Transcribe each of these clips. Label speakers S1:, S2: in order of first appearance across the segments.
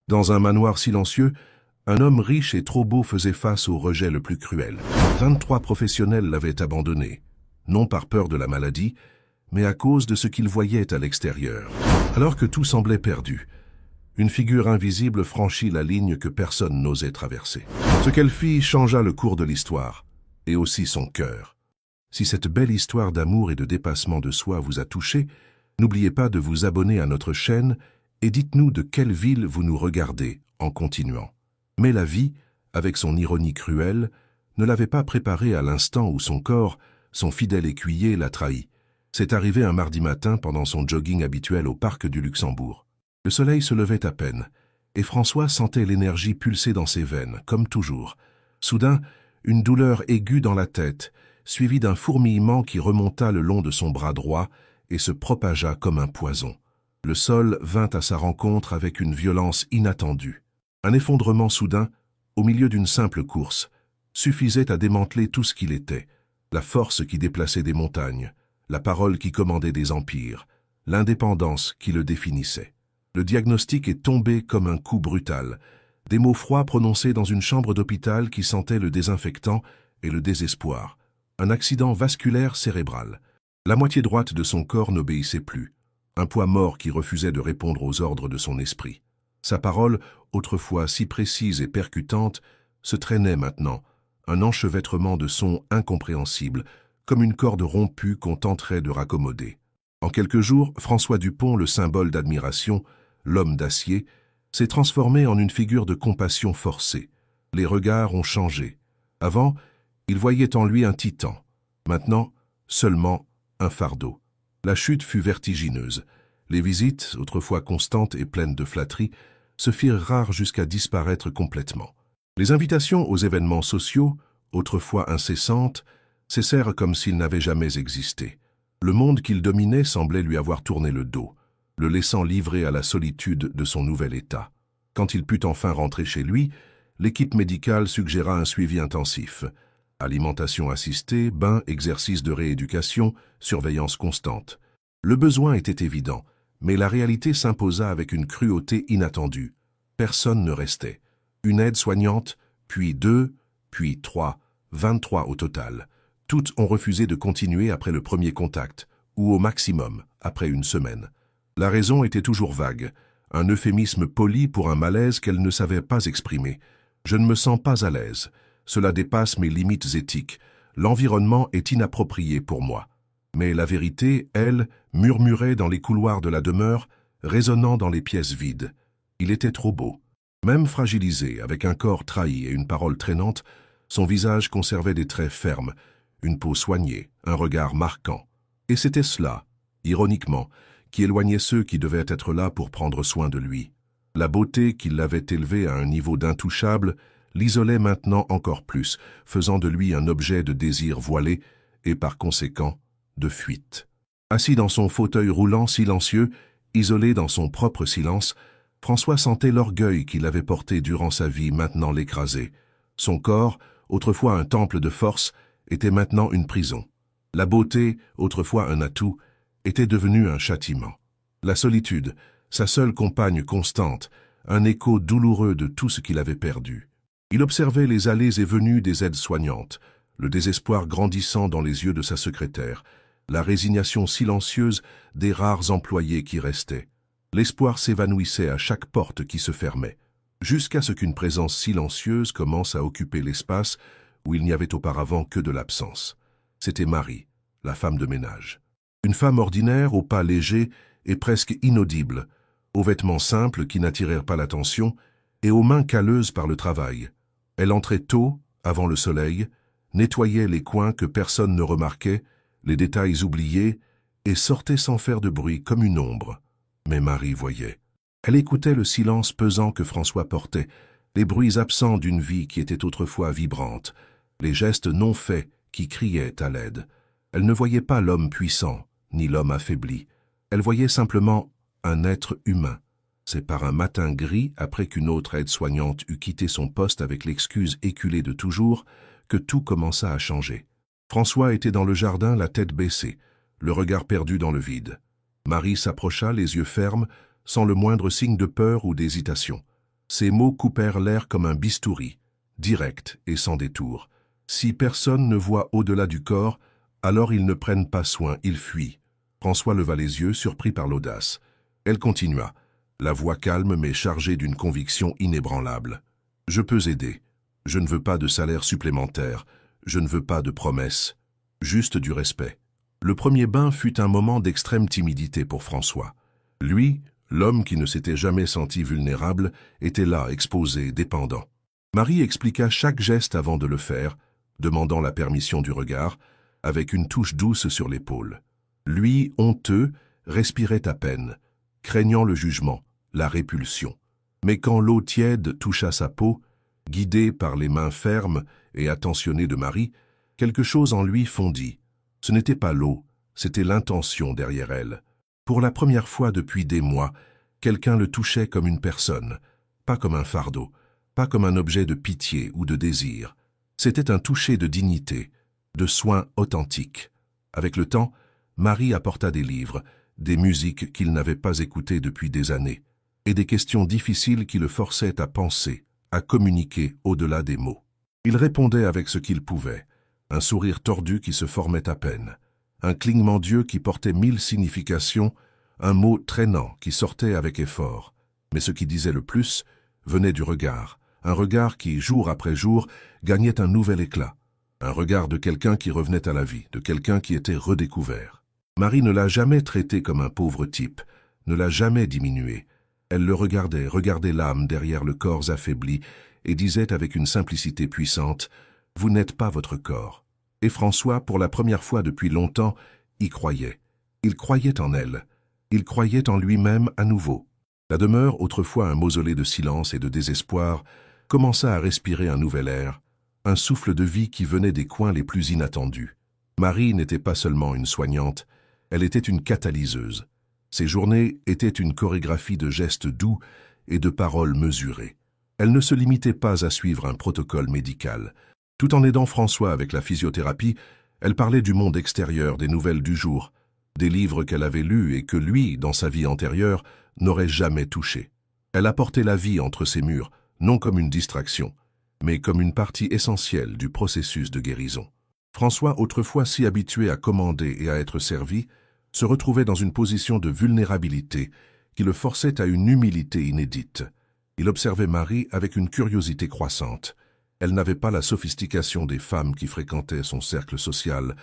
S1: Dans un manoir silencieux, un homme riche et trop beau faisait face au rejet le plus cruel. 23 professionnels l'avaient abandonné, non par peur de la maladie, mais à cause de ce qu'ils voyaient à l'extérieur. Alors que tout semblait perdu, une figure invisible franchit la ligne que personne n'osait traverser. Ce qu'elle fit changea le cours de l'histoire, et aussi son cœur. Si cette belle histoire d'amour et de dépassement de soi vous a touché, n'oubliez pas de vous abonner à notre chaîne et dites-nous de quelle ville vous nous regardez en continuant. Mais la vie, avec son ironie cruelle, ne l'avait pas préparé à l'instant où son corps, son fidèle écuyer, l'a trahi. C'est arrivé un mardi matin pendant son jogging habituel au parc du Luxembourg. Le soleil se levait à peine, et François sentait l'énergie pulser dans ses veines, comme toujours. Soudain, une douleur aiguë dans la tête, suivie d'un fourmillement qui remonta le long de son bras droit et se propagea comme un poison. Le sol vint à sa rencontre avec une violence inattendue. Un effondrement soudain, au milieu d'une simple course, suffisait à démanteler tout ce qu'il était, la force qui déplaçait des montagnes, la parole qui commandait des empires, l'indépendance qui le définissait. Le diagnostic est tombé comme un coup brutal, des mots froids prononcés dans une chambre d'hôpital qui sentait le désinfectant et le désespoir. Un accident vasculaire cérébral. La moitié droite de son corps n'obéissait plus, un poids mort qui refusait de répondre aux ordres de son esprit. Sa parole, autrefois si précise et percutante, se traînait maintenant, un enchevêtrement de sons incompréhensibles, comme une corde rompue qu'on tenterait de raccommoder. En quelques jours, François Dupont, le symbole d'admiration, l'homme d'acier, s'est transformé en une figure de compassion forcée. Les regards ont changé. Avant, il voyait en lui un titan. Maintenant, seulement un fardeau. La chute fut vertigineuse. Les visites, autrefois constantes et pleines de flatteries, se firent rares jusqu'à disparaître complètement. Les invitations aux événements sociaux, autrefois incessantes, cessèrent comme s'ils n'avaient jamais existé. Le monde qu'il dominait semblait lui avoir tourné le dos, le laissant livré à la solitude de son nouvel état. Quand il put enfin rentrer chez lui, l'équipe médicale suggéra un suivi intensif. Alimentation assistée, bains, exercices de rééducation, surveillance constante. Le besoin était évident, mais la réalité s'imposa avec une cruauté inattendue. Personne ne restait. Une aide-soignante, puis 2, puis 3, 23 au total. Toutes ont refusé de continuer après le premier contact, ou au maximum, après une semaine. La raison était toujours vague, un euphémisme poli pour un malaise qu'elle ne savait pas exprimer. Je ne me sens pas à l'aise. Cela dépasse mes limites éthiques. L'environnement est inapproprié pour moi. Mais la vérité, elle, murmurait dans les couloirs de la demeure, résonnant dans les pièces vides. Il était trop beau. Même fragilisé, avec un corps trahi et une parole traînante, son visage conservait des traits fermes, une peau soignée, un regard marquant. Et c'était cela, ironiquement, qui éloignait ceux qui devaient être là pour prendre soin de lui. La beauté qui l'avait élevé à un niveau d'intouchable l'isolait maintenant encore plus, faisant de lui un objet de désir voilé et par conséquent de fuite. Assis dans son fauteuil roulant silencieux, isolé dans son propre silence, François sentait l'orgueil qu'il avait porté durant sa vie maintenant l'écraser. Son corps, autrefois un temple de force, était maintenant une prison. La beauté, autrefois un atout, était devenue un châtiment. La solitude, sa seule compagne constante, un écho douloureux de tout ce qu'il avait perdu. Il observait les allées et venues des aides-soignantes, le désespoir grandissant dans les yeux de sa secrétaire, la résignation silencieuse des rares employés qui restaient. L'espoir s'évanouissait à chaque porte qui se fermait, jusqu'à ce qu'une présence silencieuse commence à occuper l'espace où il n'y avait auparavant que de l'absence. C'était Marie, la femme de ménage. Une femme ordinaire, au pas léger et presque inaudible, aux vêtements simples qui n'attirèrent pas l'attention et aux mains calleuses par le travail. Elle entrait tôt, avant le soleil, nettoyait les coins que personne ne remarquait, les détails oubliés, et sortait sans faire de bruit comme une ombre. Mais Marie voyait. Elle écoutait le silence pesant que François portait, les bruits absents d'une vie qui était autrefois vibrante, les gestes non faits qui criaient à l'aide. Elle ne voyait pas l'homme puissant, ni l'homme affaibli. Elle voyait simplement un être humain. C'est par un matin gris, après qu'une autre aide-soignante eut quitté son poste avec l'excuse éculée de toujours, que tout commença à changer. François était dans le jardin, la tête baissée, le regard perdu dans le vide. Marie s'approcha, les yeux fermes, sans le moindre signe de peur ou d'hésitation. Ces mots coupèrent l'air comme un bistouri, direct et sans détour. Si personne ne voit au-delà du corps, alors ils ne prennent pas soin, ils fuient. François leva les yeux, surpris par l'audace. Elle continua, la voix calme mais chargée d'une conviction inébranlable. « Je peux aider. Je ne veux pas de salaire supplémentaire. Je ne veux pas de promesses. Juste du respect. » Le premier bain fut un moment d'extrême timidité pour François. Lui, l'homme qui ne s'était jamais senti vulnérable, était là, exposé, dépendant. Marie expliqua chaque geste avant de le faire, demandant la permission du regard, avec une touche douce sur l'épaule. Lui, honteux, respirait à peine, craignant le jugement, la répulsion. Mais quand l'eau tiède toucha sa peau, guidé par les mains fermes et attentionnées de Marie, quelque chose en lui fondit. Ce n'était pas l'eau, c'était l'intention derrière elle. Pour la première fois depuis des mois, quelqu'un le touchait comme une personne, pas comme un fardeau, pas comme un objet de pitié ou de désir. C'était un toucher de dignité, de soins authentiques. Avec le temps, Marie apporta des livres, des musiques qu'il n'avait pas écoutées depuis des années, et des questions difficiles qui le forçaient à penser, à communiquer au-delà des mots. Il répondait avec ce qu'il pouvait, un sourire tordu qui se formait à peine, un clignement d'yeux qui portait 1000 significations, un mot traînant qui sortait avec effort. Mais ce qui disait le plus venait du regard, un regard qui, jour après jour, gagnait un nouvel éclat, un regard de quelqu'un qui revenait à la vie, de quelqu'un qui était redécouvert. Marie ne l'a jamais traité comme un pauvre type, ne l'a jamais diminué. Elle le regardait l'âme derrière le corps affaibli, et disait avec une simplicité puissante, « Vous n'êtes pas votre corps. » Et François, pour la première fois depuis longtemps, y croyait. Il croyait en elle. Il croyait en lui-même à nouveau. La demeure, autrefois un mausolée de silence et de désespoir, commença à respirer un nouvel air, un souffle de vie qui venait des coins les plus inattendus. Marie n'était pas seulement une soignante, elle était une catalyseuse. Ses journées étaient une chorégraphie de gestes doux et de paroles mesurées. Elle ne se limitait pas à suivre un protocole médical. Tout en aidant François avec la physiothérapie, elle parlait du monde extérieur, des nouvelles du jour, des livres qu'elle avait lus et que lui, dans sa vie antérieure, n'aurait jamais touchés. Elle apportait la vie entre ses murs, non comme une distraction, mais comme une partie essentielle du processus de guérison. François, autrefois si habitué à commander et à être servi, se retrouvait dans une position de vulnérabilité qui le forçait à une humilité inédite. Il observait Marie avec une curiosité croissante. Elle n'avait pas la sophistication des femmes qui fréquentaient son cercle social,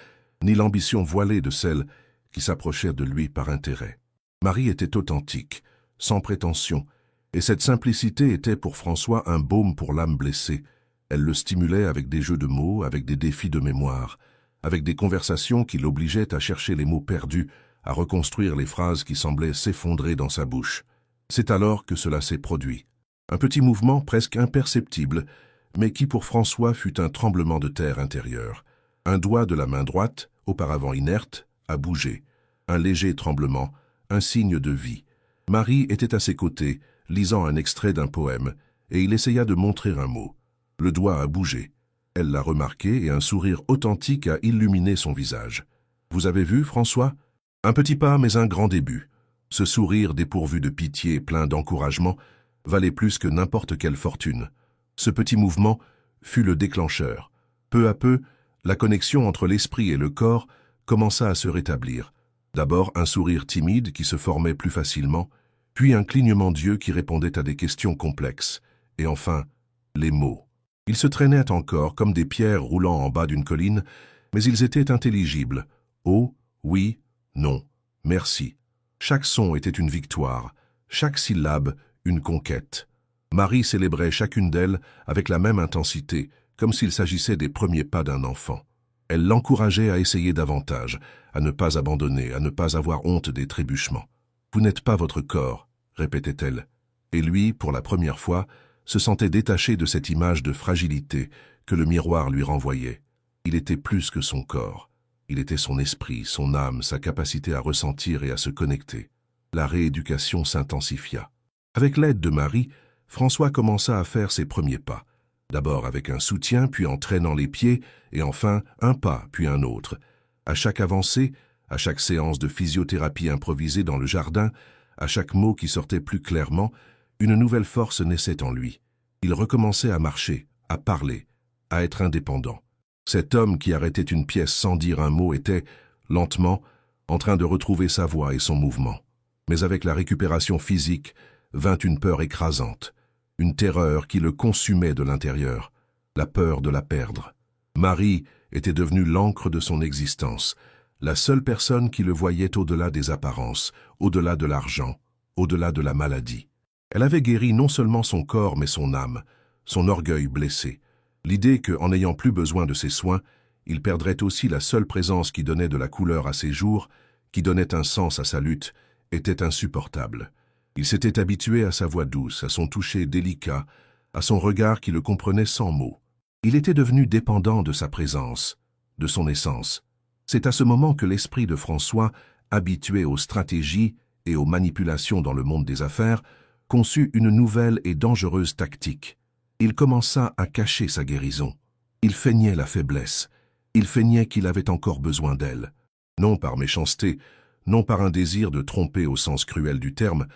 S1: ni l'ambition voilée de celles qui s'approchaient de lui par intérêt. Marie était authentique, sans prétention, et cette simplicité était pour François un baume pour l'âme blessée. Elle le stimulait avec des jeux de mots, avec des défis de mémoire, avec des conversations qui l'obligeaient à chercher les mots perdus, à reconstruire les phrases qui semblaient s'effondrer dans sa bouche. C'est alors que cela s'est produit. Un petit mouvement presque imperceptible, mais qui pour François fut un tremblement de terre intérieur. Un doigt de la main droite, auparavant inerte, a bougé. Un léger tremblement, un signe de vie. Marie était à ses côtés, lisant un extrait d'un poème, et il essaya de montrer un mot. Le doigt a bougé. Elle l'a remarqué et un sourire authentique a illuminé son visage. « Vous avez vu, François ? Un petit pas, mais un grand début. » Ce sourire dépourvu de pitié, plein d'encouragement, valait plus que n'importe quelle fortune. Ce petit mouvement fut le déclencheur. Peu à peu, la connexion entre l'esprit et le corps commença à se rétablir. D'abord un sourire timide qui se formait plus facilement, puis un clignement d'yeux qui répondait à des questions complexes, et enfin, les mots. Ils se traînaient encore comme des pierres roulant en bas d'une colline, mais ils étaient intelligibles. Oh, oui, non, merci. Chaque son était une victoire, chaque syllabe une conquête. Marie célébrait chacune d'elles avec la même intensité, comme s'il s'agissait des premiers pas d'un enfant. Elle l'encourageait à essayer davantage, à ne pas abandonner, à ne pas avoir honte des trébuchements. « Vous n'êtes pas votre corps », répétait-elle. Et lui, pour la première fois, se sentait détaché de cette image de fragilité que le miroir lui renvoyait. Il était plus que son corps. Il était son esprit, son âme, sa capacité à ressentir et à se connecter. La rééducation s'intensifia. Avec l'aide de Marie, François commença à faire ses premiers pas. D'abord avec un soutien, puis en traînant les pieds, et enfin un pas, puis un autre. À chaque avancée, à chaque séance de physiothérapie improvisée dans le jardin, à chaque mot qui sortait plus clairement, Une nouvelle force naissait en lui. Il recommençait à marcher, à parler, à être indépendant. Cet homme qui arrêtait une pièce sans dire un mot était, lentement, en train de retrouver sa voix et son mouvement. Mais avec la récupération physique vint une peur écrasante, une terreur qui le consumait de l'intérieur, la peur de la perdre. Marie était devenue l'encre de son existence, la seule personne qui le voyait au-delà des apparences, au-delà de l'argent, au-delà de la maladie. Elle avait guéri non seulement son corps mais son âme, son orgueil blessé. L'idée qu'en n'ayant plus besoin de ses soins, il perdrait aussi la seule présence qui donnait de la couleur à ses jours, qui donnait un sens à sa lutte, était insupportable. Il s'était habitué à sa voix douce, à son toucher délicat, à son regard qui le comprenait sans mots. Il était devenu dépendant de sa présence, de son essence. C'est à ce moment que l'esprit de François, habitué aux stratégies et aux manipulations dans le monde des affaires, conçut une nouvelle et dangereuse tactique. Il commença à cacher sa guérison. Il feignait la faiblesse. Il feignait qu'il avait encore besoin d'elle. Non par méchanceté, non par un désir de tromper au sens cruel du terme,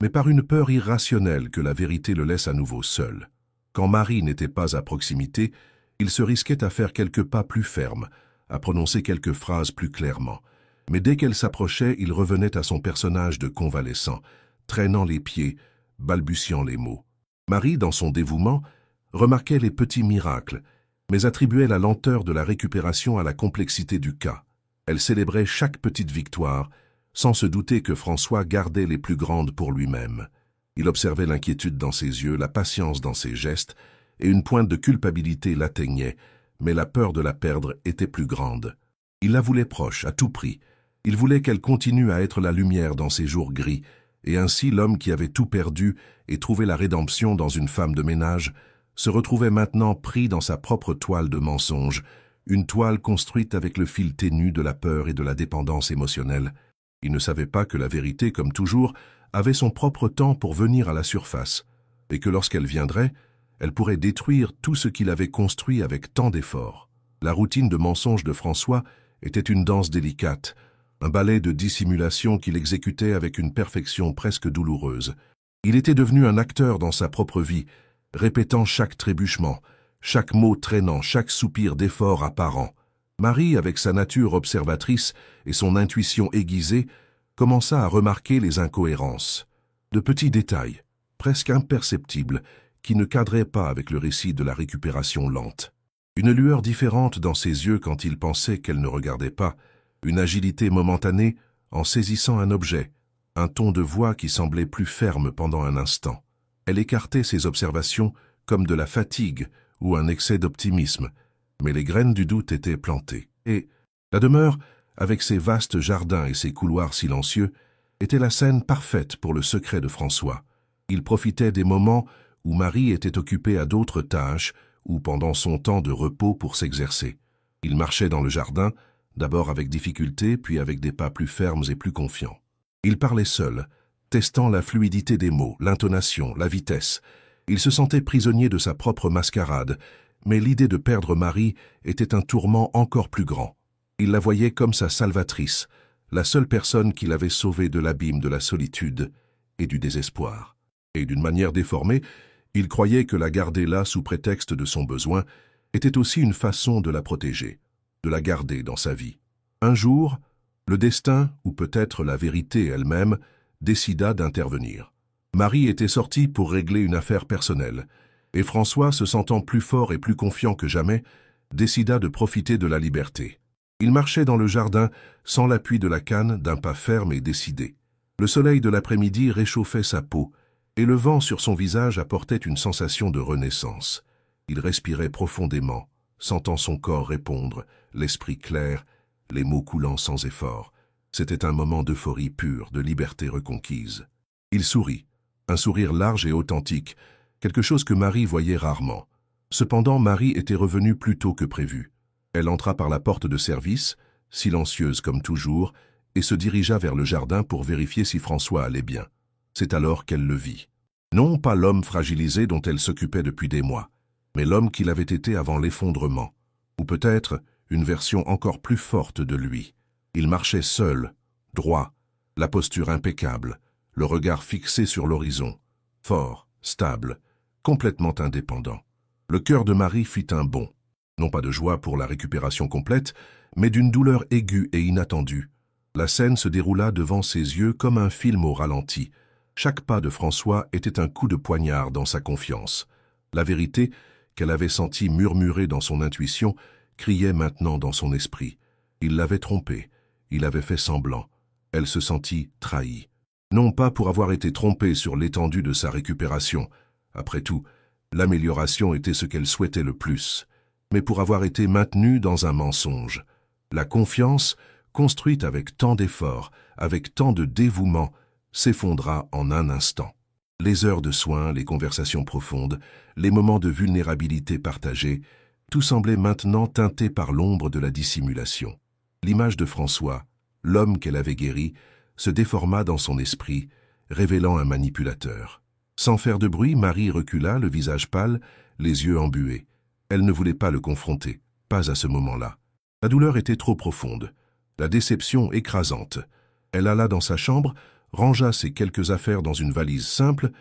S1: mais par une peur irrationnelle que la vérité le laisse à nouveau seul. Quand Marie n'était pas à proximité, il se risquait à faire quelques pas plus fermes, à prononcer quelques phrases plus clairement. Mais dès qu'elle s'approchait, il revenait à son personnage de convalescent, traînant les pieds, balbutiant les mots. Marie, dans son dévouement, remarquait les petits miracles, mais attribuait la lenteur de la récupération à la complexité du cas. Elle célébrait chaque petite victoire, sans se douter que François gardait les plus grandes pour lui-même. Il observait l'inquiétude dans ses yeux, la patience dans ses gestes, et une pointe de culpabilité l'atteignait, mais la peur de la perdre était plus grande. Il la voulait proche, à tout prix. Il voulait qu'elle continue à être la lumière dans ses jours gris, et ainsi l'homme qui avait tout perdu et trouvé la rédemption dans une femme de ménage se retrouvait maintenant pris dans sa propre toile de mensonges, une toile construite avec le fil ténu de la peur et de la dépendance émotionnelle. Il ne savait pas que la vérité, comme toujours, avait son propre temps pour venir à la surface, et que lorsqu'elle viendrait, elle pourrait détruire tout ce qu'il avait construit avec tant d'efforts. La routine de mensonges de François était une danse délicate, un ballet de dissimulation qu'il exécutait avec une perfection presque douloureuse. Il était devenu un acteur dans sa propre vie, répétant chaque trébuchement, chaque mot traînant, chaque soupir d'effort apparent. Marie, avec sa nature observatrice et son intuition aiguisée, commença à remarquer les incohérences. De petits détails, presque imperceptibles, qui ne cadraient pas avec le récit de la récupération lente. Une lueur différente dans ses yeux quand il pensait qu'elle ne regardait pas, une agilité momentanée en saisissant un objet, un ton de voix qui semblait plus ferme pendant un instant. Elle écartait ses observations comme de la fatigue ou un excès d'optimisme, mais les graines du doute étaient plantées. Et la demeure, avec ses vastes jardins et ses couloirs silencieux, était la scène parfaite pour le secret de François. Il profitait des moments où Marie était occupée à d'autres tâches ou pendant son temps de repos pour s'exercer. Il marchait dans le jardin, d'abord avec difficulté, puis avec des pas plus fermes et plus confiants. Il parlait seul, testant la fluidité des mots, l'intonation, la vitesse. Il se sentait prisonnier de sa propre mascarade, mais l'idée de perdre Marie était un tourment encore plus grand. Il la voyait comme sa salvatrice, la seule personne qui l'avait sauvé de l'abîme de la solitude et du désespoir. Et d'une manière déformée, il croyait que la garder là sous prétexte de son besoin était aussi une façon de la protéger, de la garder dans sa vie. Un jour, le destin, ou peut-être la vérité elle-même, décida d'intervenir. Marie était sortie pour régler une affaire personnelle, et François, se sentant plus fort et plus confiant que jamais, décida de profiter de la liberté. Il marchait dans le jardin sans l'appui de la canne, d'un pas ferme et décidé. Le soleil de l'après-midi réchauffait sa peau, et le vent sur son visage apportait une sensation de renaissance. Il respirait profondément, sentant son corps répondre, l'esprit clair, les mots coulant sans effort. C'était un moment d'euphorie pure, de liberté reconquise. Il sourit, un sourire large et authentique, quelque chose que Marie voyait rarement. Cependant, Marie était revenue plus tôt que prévu. Elle entra par la porte de service, silencieuse comme toujours, et se dirigea vers le jardin pour vérifier si François allait bien. C'est alors qu'elle le vit. Non pas l'homme fragilisé dont elle s'occupait depuis des mois, mais l'homme qu'il avait été avant l'effondrement, ou peut-être une version encore plus forte de lui. Il marchait seul, droit, la posture impeccable, le regard fixé sur l'horizon. fort, stable, complètement indépendant. Le cœur de Marie fit un bond, non pas de joie pour la récupération complète, mais d'une douleur aiguë et inattendue. La scène se déroula devant ses yeux comme un film au ralenti. Chaque pas de François était un coup de poignard dans sa confiance. La vérité, qu'elle avait sentie murmurer dans son intuition, criait maintenant dans son esprit. Il l'avait trompée, il avait fait semblant. Elle se sentit trahie. Non pas pour avoir été trompée sur l'étendue de sa récupération. Après tout, l'amélioration était ce qu'elle souhaitait le plus, mais pour avoir été maintenue dans un mensonge. La confiance, construite avec tant d'efforts, avec tant de dévouement, s'effondra en un instant. Les heures de soins, les conversations profondes, les moments de vulnérabilité partagés, tout semblait maintenant teinté par l'ombre de la dissimulation. L'image de François, l'homme qu'elle avait guéri, se déforma dans son esprit, révélant un manipulateur. Sans faire de bruit, Marie recula, le visage pâle, les yeux embués. Elle ne voulait pas le confronter, pas à ce moment-là. La douleur était trop profonde, la déception écrasante. Elle alla dans sa chambre, rangea ses quelques affaires dans une valise simple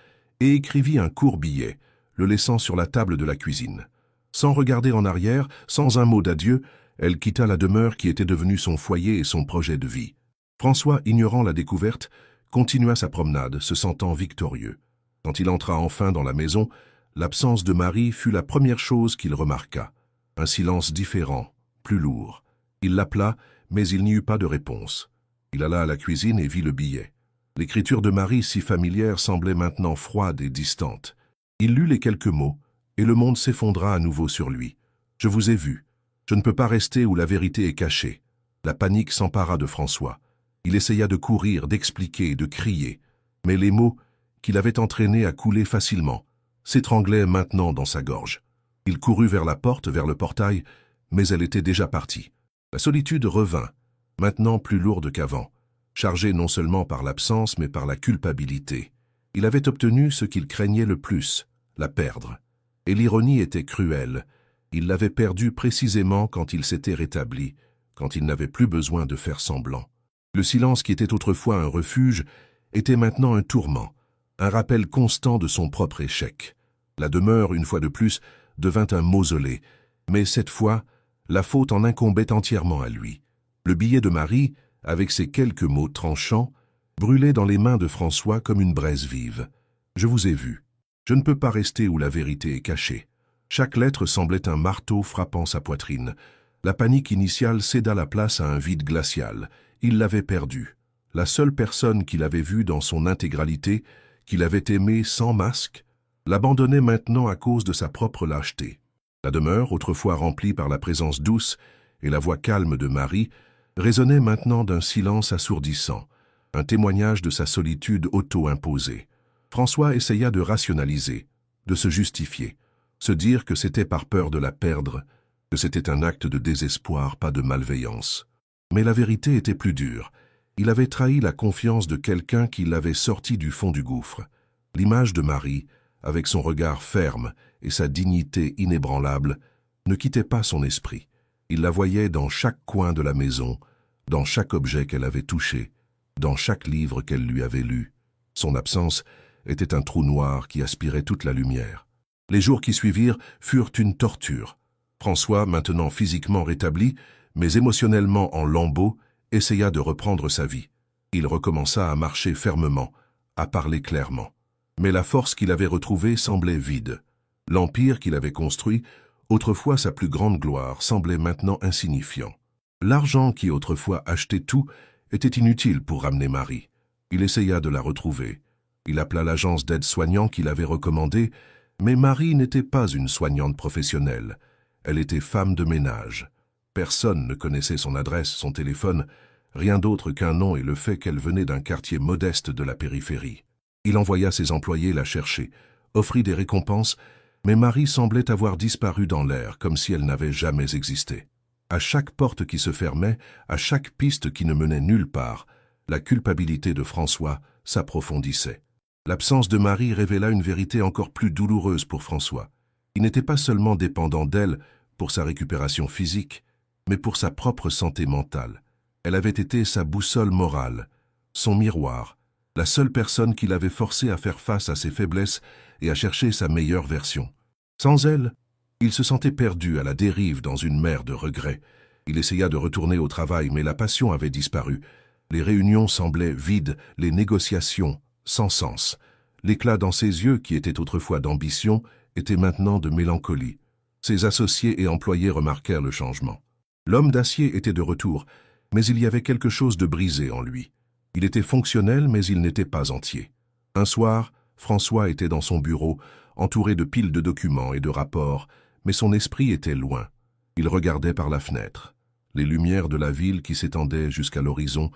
S1: et écrivit un court billet, le laissant sur la table de la cuisine. Sans regarder en arrière, sans un mot d'adieu, elle quitta la demeure qui était devenue son foyer et son projet de vie. François, ignorant la découverte, continua sa promenade, se sentant victorieux. Quand il entra enfin dans la maison, l'absence de Marie fut la première chose qu'il remarqua. Un silence différent, plus lourd. Il l'appela, mais il n'y eut pas de réponse. Il alla à la cuisine et vit le billet. L'écriture de Marie, si familière, semblait maintenant froide et distante. Il lut les quelques mots, et le monde s'effondra à nouveau sur lui. « Je vous ai vu. Je ne peux pas rester où la vérité est cachée. » La panique s'empara de François. Il essaya de courir, d'expliquer, de crier. Mais les mots, qu'il avait entraînés à couler facilement, s'étranglaient maintenant dans sa gorge. Il courut vers la porte, vers le portail, mais elle était déjà partie. La solitude revint, maintenant plus lourde qu'avant, chargée non seulement par l'absence, mais par la culpabilité. Il avait obtenu ce qu'il craignait le plus, la perdre. Et l'ironie était cruelle. Il l'avait perdue précisément quand il s'était rétabli, quand il n'avait plus besoin de faire semblant. Le silence qui était autrefois un refuge était maintenant un tourment, un rappel constant de son propre échec. La demeure, une fois de plus, devint un mausolée, mais cette fois, la faute en incombait entièrement à lui. Le billet de Marie, avec ses quelques mots tranchants, brûlait dans les mains de François comme une braise vive. « Je vous ai vu. Je ne peux pas rester où la vérité est cachée. » Chaque lettre semblait un marteau frappant sa poitrine. La panique initiale céda la place à un vide glacial. Il l'avait perdue. La seule personne qu'il avait vue dans son intégralité, qu'il avait aimée sans masque, l'abandonnait maintenant à cause de sa propre lâcheté. La demeure, autrefois remplie par la présence douce et la voix calme de Marie, résonnait maintenant d'un silence assourdissant, un témoignage de sa solitude auto-imposée. François essaya de rationaliser, de se justifier, se dire que c'était par peur de la perdre, que c'était un acte de désespoir, pas de malveillance. Mais la vérité était plus dure. Il avait trahi la confiance de quelqu'un qui l'avait sorti du fond du gouffre. L'image de Marie, avec son regard ferme et sa dignité inébranlable, ne quittait pas son esprit. Il la voyait dans chaque coin de la maison, dans chaque objet qu'elle avait touché, dans chaque livre qu'elle lui avait lu. Son absence était un trou noir qui aspirait toute la lumière. Les jours qui suivirent furent une torture. François, maintenant physiquement rétabli, mais émotionnellement en lambeaux, essaya de reprendre sa vie. Il recommença à marcher fermement, à parler clairement. Mais la force qu'il avait retrouvée semblait vide. L'empire qu'il avait construit, autrefois sa plus grande gloire, semblait maintenant insignifiant. L'argent qui autrefois achetait tout était inutile pour ramener Marie. Il essaya de la retrouver. Il appela l'agence d'aide-soignants qu'il avait recommandée, mais Marie n'était pas une soignante professionnelle. Elle était femme de ménage. Personne ne connaissait son adresse, son téléphone, rien d'autre qu'un nom et le fait qu'elle venait d'un quartier modeste de la périphérie. Il envoya ses employés la chercher, offrit des récompenses, mais Marie semblait avoir disparu dans l'air, comme si elle n'avait jamais existé. À chaque porte qui se fermait, à chaque piste qui ne menait nulle part, la culpabilité de François s'approfondissait. L'absence de Marie révéla une vérité encore plus douloureuse pour François. Il n'était pas seulement dépendant d'elle pour sa récupération physique, mais pour sa propre santé mentale. Elle avait été sa boussole morale, son miroir, la seule personne qui l'avait forcé à faire face à ses faiblesses et à chercher sa meilleure version. Sans elle, il se sentait perdu à la dérive dans une mer de regrets. Il essaya de retourner au travail, mais la passion avait disparu. Les réunions semblaient vides, les négociations sans sens. L'éclat dans ses yeux, qui était autrefois d'ambition, était maintenant de mélancolie. Ses associés et employés remarquèrent le changement. L'homme d'acier était de retour, mais il y avait quelque chose de brisé en lui. Il était fonctionnel, mais il n'était pas entier. Un soir, François était dans son bureau, entouré de piles de documents et de rapports, mais son esprit était loin. Il regardait par la fenêtre, les lumières de la ville qui s'étendaient jusqu'à l'horizon,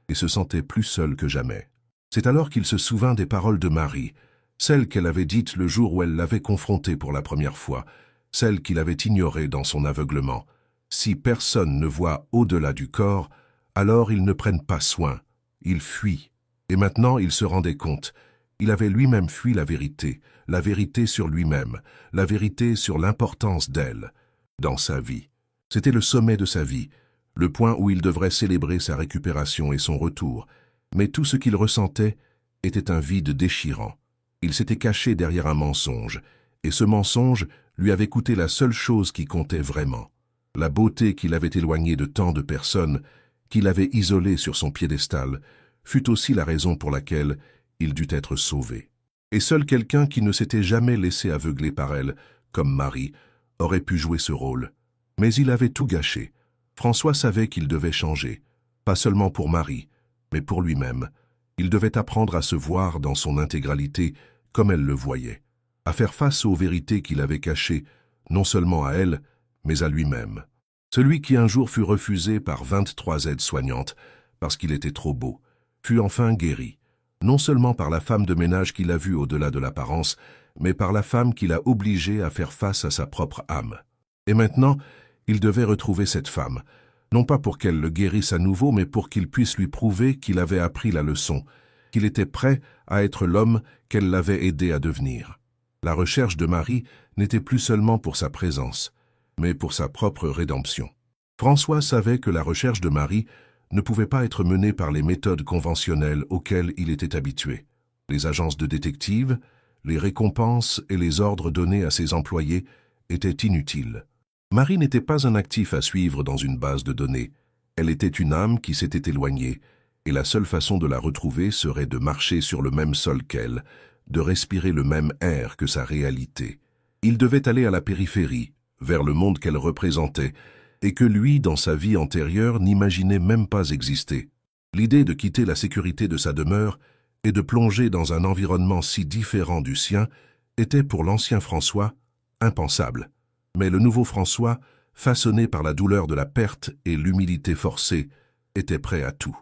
S1: et se sentait plus seul que jamais. C'est alors qu'il se souvint des paroles de Marie, celles qu'elle avait dites le jour où elle l'avait confronté pour la première fois, celles qu'il avait ignorées dans son aveuglement. Si personne ne voit au-delà du corps, alors ils ne prennent pas soin, ils fuient. Et maintenant il se rendait compte, il avait lui-même fui la vérité sur lui-même, la vérité sur l'importance d'elle, dans sa vie. C'était le sommet de sa vie, le point où il devrait célébrer sa récupération et son retour. Mais tout ce qu'il ressentait était un vide déchirant. Il s'était caché derrière un mensonge, et ce mensonge lui avait coûté la seule chose qui comptait vraiment. La beauté qui l'avait éloigné de tant de personnes, qui l'avait isolé sur son piédestal, fut aussi la raison pour laquelle il dut être sauvé. Et seul quelqu'un qui ne s'était jamais laissé aveugler par elle, comme Marie, aurait pu jouer ce rôle. Mais il avait tout gâché. François savait qu'il devait changer, pas seulement pour Marie, mais pour lui-même. Il devait apprendre à se voir dans son intégralité comme elle le voyait, à faire face aux vérités qu'il avait cachées, non seulement à elle, mais à lui-même. Celui qui un jour fut refusé par 23 aides-soignantes, parce qu'il était trop beau, fut enfin guéri, non seulement par la femme de ménage qu'il a vue au-delà de l'apparence, mais par la femme qui l'a obligé à faire face à sa propre âme. Et maintenant, il devait retrouver cette femme, non pas pour qu'elle le guérisse à nouveau, mais pour qu'il puisse lui prouver qu'il avait appris la leçon, qu'il était prêt à être l'homme qu'elle l'avait aidé à devenir. La recherche de Marie n'était plus seulement pour sa présence, mais pour sa propre rédemption. François savait que la recherche de Marie ne pouvait pas être menée par les méthodes conventionnelles auxquelles il était habitué. Les agences de détectives, les récompenses et les ordres donnés à ses employés étaient inutiles. Marie n'était pas un actif à suivre dans une base de données. Elle était une âme qui s'était éloignée, et la seule façon de la retrouver serait de marcher sur le même sol qu'elle, de respirer le même air que sa réalité. Il devait aller à la périphérie, vers le monde qu'elle représentait, et que lui, dans sa vie antérieure, n'imaginait même pas exister. L'idée de quitter la sécurité de sa demeure et de plonger dans un environnement si différent du sien était pour l'ancien François impensable. Mais le nouveau François, façonné par la douleur de la perte et l'humilité forcée, était prêt à tout.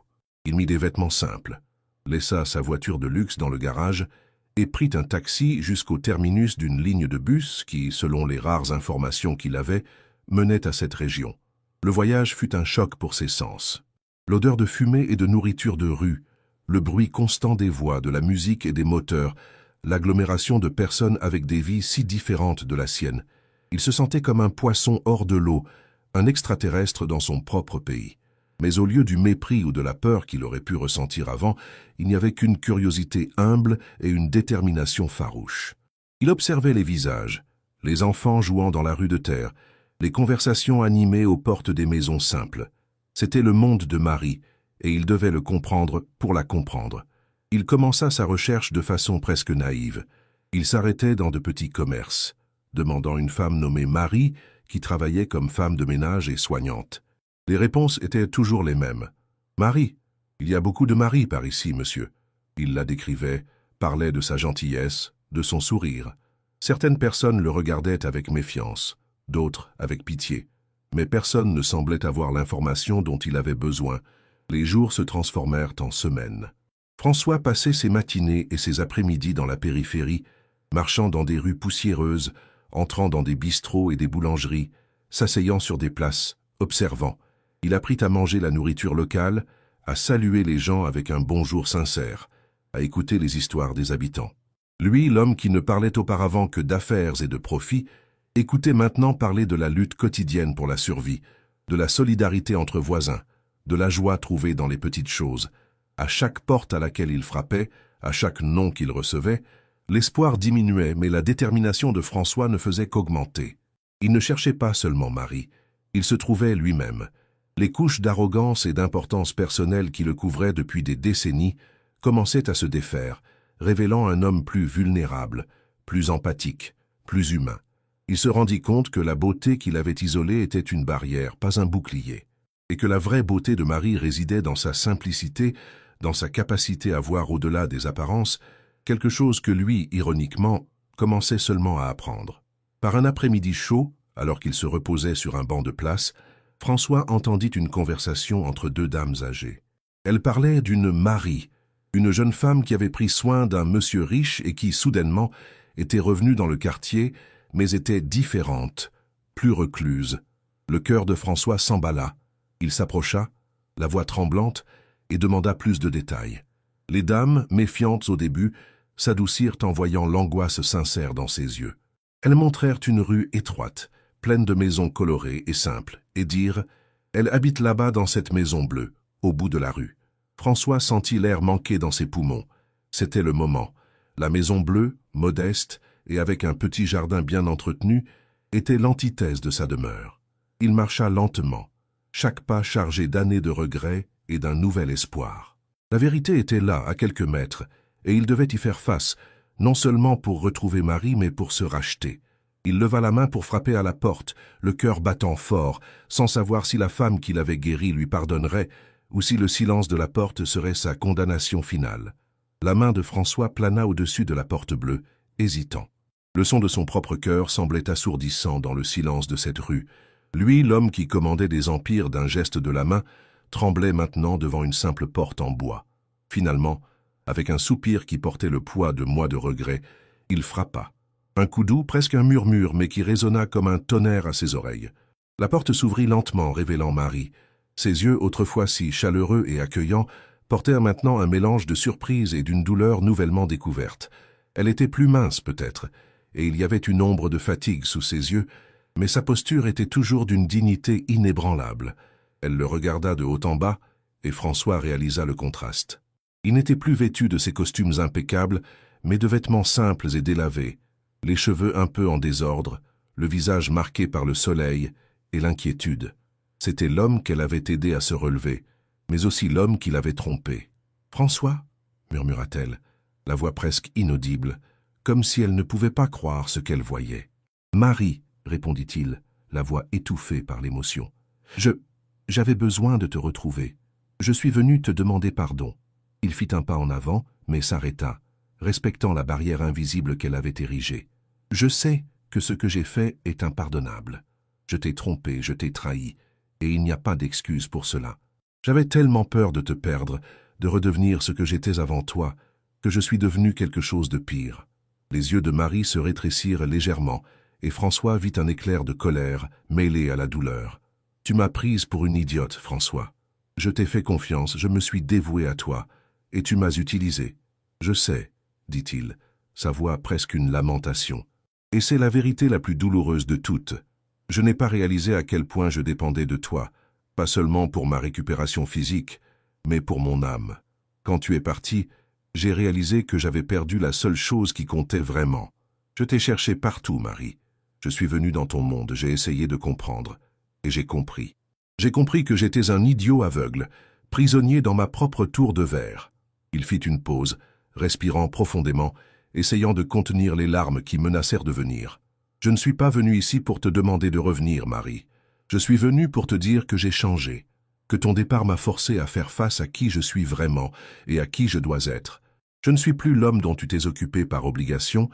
S1: Il mit des vêtements simples, laissa sa voiture de luxe dans le garage et prit un taxi jusqu'au terminus d'une ligne de bus qui, selon les rares informations qu'il avait, menait à cette région. Le voyage fut un choc pour ses sens. L'odeur de fumée et de nourriture de rue, le bruit constant des voix, de la musique et des moteurs, l'agglomération de personnes avec des vies si différentes de la sienne. Il se sentait comme un poisson hors de l'eau, un extraterrestre dans son propre pays. Mais au lieu du mépris ou de la peur qu'il aurait pu ressentir avant, il n'y avait qu'une curiosité humble et une détermination farouche. Il observait les visages, les enfants jouant dans la rue de terre, les conversations animées aux portes des maisons simples. C'était le monde de Marie, et il devait le comprendre pour la comprendre. Il commença sa recherche de façon presque naïve. Il s'arrêtait dans de petits commerces, demandant une femme nommée Marie qui travaillait comme femme de ménage et soignante. Les réponses étaient toujours les mêmes. « Marie, il y a beaucoup de Marie par ici, monsieur. » Il la décrivait, parlait de sa gentillesse, de son sourire. Certaines personnes le regardaient avec méfiance, d'autres avec pitié. Mais personne ne semblait avoir l'information dont il avait besoin. Les jours se transformèrent en semaines. François passait ses matinées et ses après-midi dans la périphérie, marchant dans des rues poussiéreuses, entrant dans des bistrots et des boulangeries, s'asseyant sur des places, observant. Il apprit à manger la nourriture locale, à saluer les gens avec un bonjour sincère, à écouter les histoires des habitants. Lui, l'homme qui ne parlait auparavant que d'affaires et de profits, écoutait maintenant parler de la lutte quotidienne pour la survie, de la solidarité entre voisins, de la joie trouvée dans les petites choses. À chaque porte à laquelle il frappait, à chaque nom qu'il recevait, l'espoir diminuait, mais la détermination de François ne faisait qu'augmenter. Il ne cherchait pas seulement Marie, il se trouvait lui-même. Les couches d'arrogance et d'importance personnelle qui le couvraient depuis des décennies commençaient à se défaire, révélant un homme plus vulnérable, plus empathique, plus humain. Il se rendit compte que la beauté qu'il avait isolée était une barrière, pas un bouclier, et que la vraie beauté de Marie résidait dans sa simplicité, dans sa capacité à voir au-delà des apparences, quelque chose que lui, ironiquement, commençait seulement à apprendre. Par un après-midi chaud, alors qu'il se reposait sur un banc de place, François entendit une conversation entre deux dames âgées. Elles parlaient d'une Marie, une jeune femme qui avait pris soin d'un monsieur riche et qui, soudainement, était revenue dans le quartier, mais était différente, plus recluse. Le cœur de François s'emballa. Il s'approcha, la voix tremblante, et demanda plus de détails. Les dames, méfiantes au début, s'adoucirent en voyant l'angoisse sincère dans ses yeux. Elles montrèrent une rue étroite, pleine de maisons colorées et simples, et dirent « Elle habite là-bas dans cette maison bleue, au bout de la rue ». François sentit l'air manquer dans ses poumons. C'était le moment. La maison bleue, modeste, et avec un petit jardin bien entretenu, était l'antithèse de sa demeure. Il marcha lentement, chaque pas chargé d'années de regrets et d'un nouvel espoir. La vérité était là, à quelques mètres, et il devait y faire face, non seulement pour retrouver Marie, mais pour se racheter. Il leva la main pour frapper à la porte, le cœur battant fort, sans savoir si la femme qui l'avait guéri lui pardonnerait, ou si le silence de la porte serait sa condamnation finale. La main de François plana au-dessus de la porte bleue, hésitant. Le son de son propre cœur semblait assourdissant dans le silence de cette rue. Lui, l'homme qui commandait des empires d'un geste de la main, tremblait maintenant devant une simple porte en bois. Finalement, avec un soupir qui portait le poids de mois de regrets, il frappa. Un coup doux, presque un murmure, mais qui résonna comme un tonnerre à ses oreilles. La porte s'ouvrit lentement, révélant Marie. Ses yeux, autrefois si chaleureux et accueillants, portèrent maintenant un mélange de surprise et d'une douleur nouvellement découverte. Elle était plus mince peut-être, et il y avait une ombre de fatigue sous ses yeux, mais sa posture était toujours d'une dignité inébranlable. Elle le regarda de haut en bas, et François réalisa le contraste. Il n'était plus vêtu de ses costumes impeccables, mais de vêtements simples et délavés, les cheveux un peu en désordre, le visage marqué par le soleil et l'inquiétude. C'était l'homme qu'elle avait aidé à se relever, mais aussi l'homme qui l'avait trompé. « François » murmura-t-elle, la voix presque inaudible, comme si elle ne pouvait pas croire ce qu'elle voyait. « Marie » répondit-il, la voix étouffée par l'émotion. « J'avais besoin de te retrouver. Je suis venu te demander pardon. » Il fit un pas en avant, mais s'arrêta, respectant la barrière invisible qu'elle avait érigée. « Je sais que ce que j'ai fait est impardonnable. Je t'ai trompé, je t'ai trahi, et il n'y a pas d'excuse pour cela. J'avais tellement peur de te perdre, de redevenir ce que j'étais avant toi, que je suis devenu quelque chose de pire. » Les yeux de Marie se rétrécirent légèrement, et François vit un éclair de colère mêlé à la douleur. « Tu m'as prise pour une idiote, François. Je t'ai fait confiance, je me suis dévoué à toi, et tu m'as utilisé. Je sais, dit-il, sa voix presque une lamentation. Et c'est la vérité la plus douloureuse de toutes. Je n'ai pas réalisé à quel point je dépendais de toi, pas seulement pour ma récupération physique, mais pour mon âme. Quand tu es parti, j'ai réalisé que j'avais perdu la seule chose qui comptait vraiment. Je t'ai cherché partout, Marie. Je suis venu dans ton monde, j'ai essayé de comprendre, et j'ai compris. J'ai compris que j'étais un idiot aveugle, prisonnier dans ma propre tour de verre. » Il fit une pause, respirant profondément, essayant de contenir les larmes qui menacèrent de venir. « Je ne suis pas venu ici pour te demander de revenir, Marie. Je suis venu pour te dire que j'ai changé, que ton départ m'a forcé à faire face à qui je suis vraiment et à qui je dois être. Je ne suis plus l'homme dont tu t'es occupé par obligation,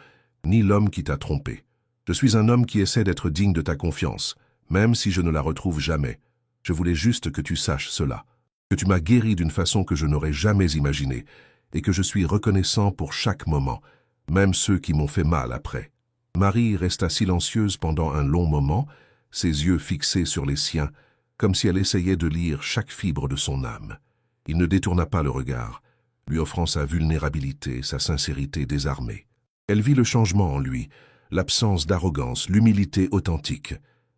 S1: ni l'homme qui t'a trompé. Je suis un homme qui essaie d'être digne de ta confiance, même si je ne la retrouve jamais. Je voulais juste que tu saches cela, que tu m'as guéri d'une façon que je n'aurais jamais imaginée, et que je suis reconnaissant pour chaque moment, même ceux qui m'ont fait mal après. » Marie resta silencieuse pendant un long moment, ses yeux fixés sur les siens, comme si elle essayait de lire chaque fibre de son âme. Il ne détourna pas le regard, lui offrant sa vulnérabilité, sa sincérité désarmée. Elle vit le changement en lui, l'absence d'arrogance, l'humilité authentique.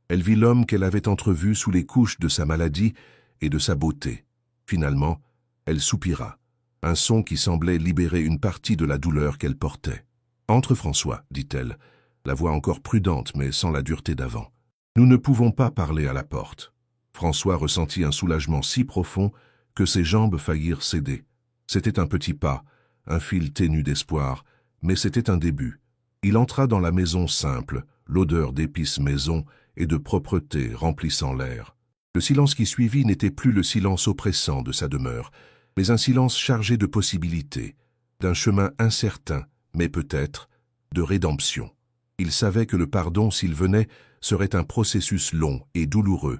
S1: Elle vit l'homme qu'elle avait entrevu sous les couches de sa maladie et de sa beauté. Finalement, elle soupira, un son qui semblait libérer une partie de la douleur qu'elle portait. « Entre, François, dit-elle, la voix encore prudente mais sans la dureté d'avant. Nous ne pouvons pas parler à la porte. » François ressentit un soulagement si profond que ses jambes faillirent céder. C'était un petit pas, un fil ténu d'espoir, mais c'était un début. Il entra dans la maison simple, l'odeur d'épices maison et de propreté remplissant l'air. Le silence qui suivit n'était plus le silence oppressant de sa demeure, mais un silence chargé de possibilités, d'un chemin incertain, mais peut-être, de rédemption. Il savait que le pardon, s'il venait, serait un processus long et douloureux.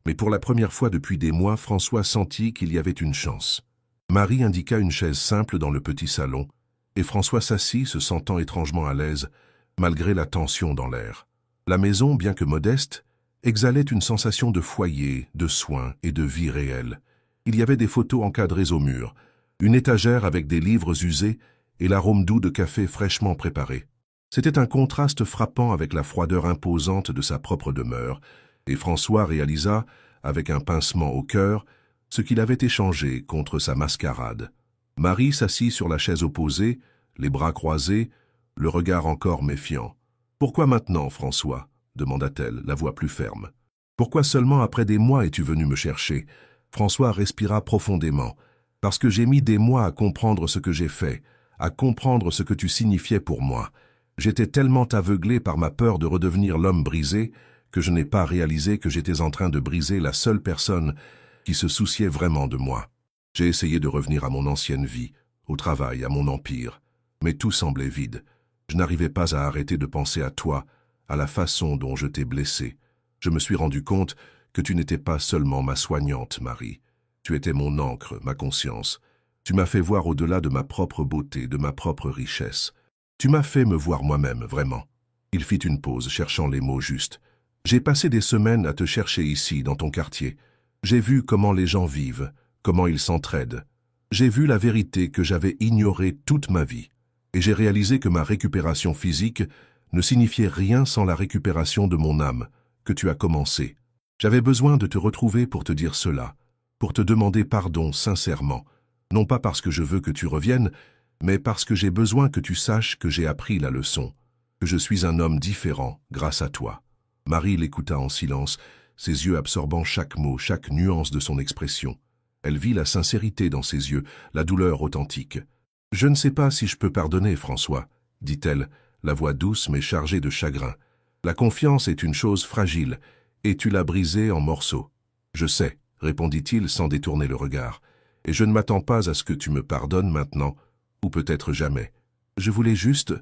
S1: Mais pour la première fois depuis des mois, François sentit qu'il y avait une chance. Marie indiqua une chaise simple dans le petit salon, et François s'assit, se sentant étrangement à l'aise, malgré la tension dans l'air. La maison, bien que modeste, exhalait une sensation de foyer, de soins et de vie réelle. Il y avait des photos encadrées au mur, une étagère avec des livres usés et l'arôme doux de café fraîchement préparé. C'était un contraste frappant avec la froideur imposante de sa propre demeure, et François réalisa, avec un pincement au cœur, ce qu'il avait échangé contre sa mascarade. Marie s'assit sur la chaise opposée, les bras croisés, le regard encore méfiant. « Pourquoi maintenant, François ?» demanda-t-elle, la voix plus ferme. « Pourquoi seulement après des mois es-tu venu me chercher ?» François respira profondément. « Parce que j'ai mis des mois à comprendre ce que j'ai fait, à comprendre ce que tu signifiais pour moi. J'étais tellement aveuglé par ma peur de redevenir l'homme brisé que je n'ai pas réalisé que j'étais en train de briser la seule personne qui se souciait vraiment de moi. J'ai essayé de revenir à mon ancienne vie, au travail, à mon empire, mais tout semblait vide. Je n'arrivais pas à arrêter de penser à toi, à la façon dont je t'ai blessé. Je me suis rendu compte que tu n'étais pas seulement ma soignante, Marie. Tu étais mon encre, ma conscience. Tu m'as fait voir au-delà de ma propre beauté, de ma propre richesse. Tu m'as fait me voir moi-même, vraiment. » Il fit une pause, cherchant les mots justes. « J'ai passé des semaines à te chercher ici, dans ton quartier. J'ai vu comment les gens vivent, comment ils s'entraident. J'ai vu la vérité que j'avais ignorée toute ma vie. Et j'ai réalisé que ma récupération physique ne signifiait rien sans la récupération de mon âme, que tu as commencé. J'avais besoin de te retrouver pour te dire cela, pour te demander pardon sincèrement, non pas parce que je veux que tu reviennes, mais parce que j'ai besoin que tu saches que j'ai appris la leçon, que je suis un homme différent grâce à toi. » Marie l'écouta en silence, ses yeux absorbant chaque mot, chaque nuance de son expression. Elle vit la sincérité dans ses yeux, la douleur authentique. « Je ne sais pas si je peux pardonner, François, » dit-elle, la voix douce mais chargée de chagrin. « La confiance est une chose fragile, et tu l'as brisée en morceaux. »« Je sais, » répondit-il sans détourner le regard, « et je ne m'attends pas à ce que tu me pardonnes maintenant, ou peut-être jamais. Je voulais juste,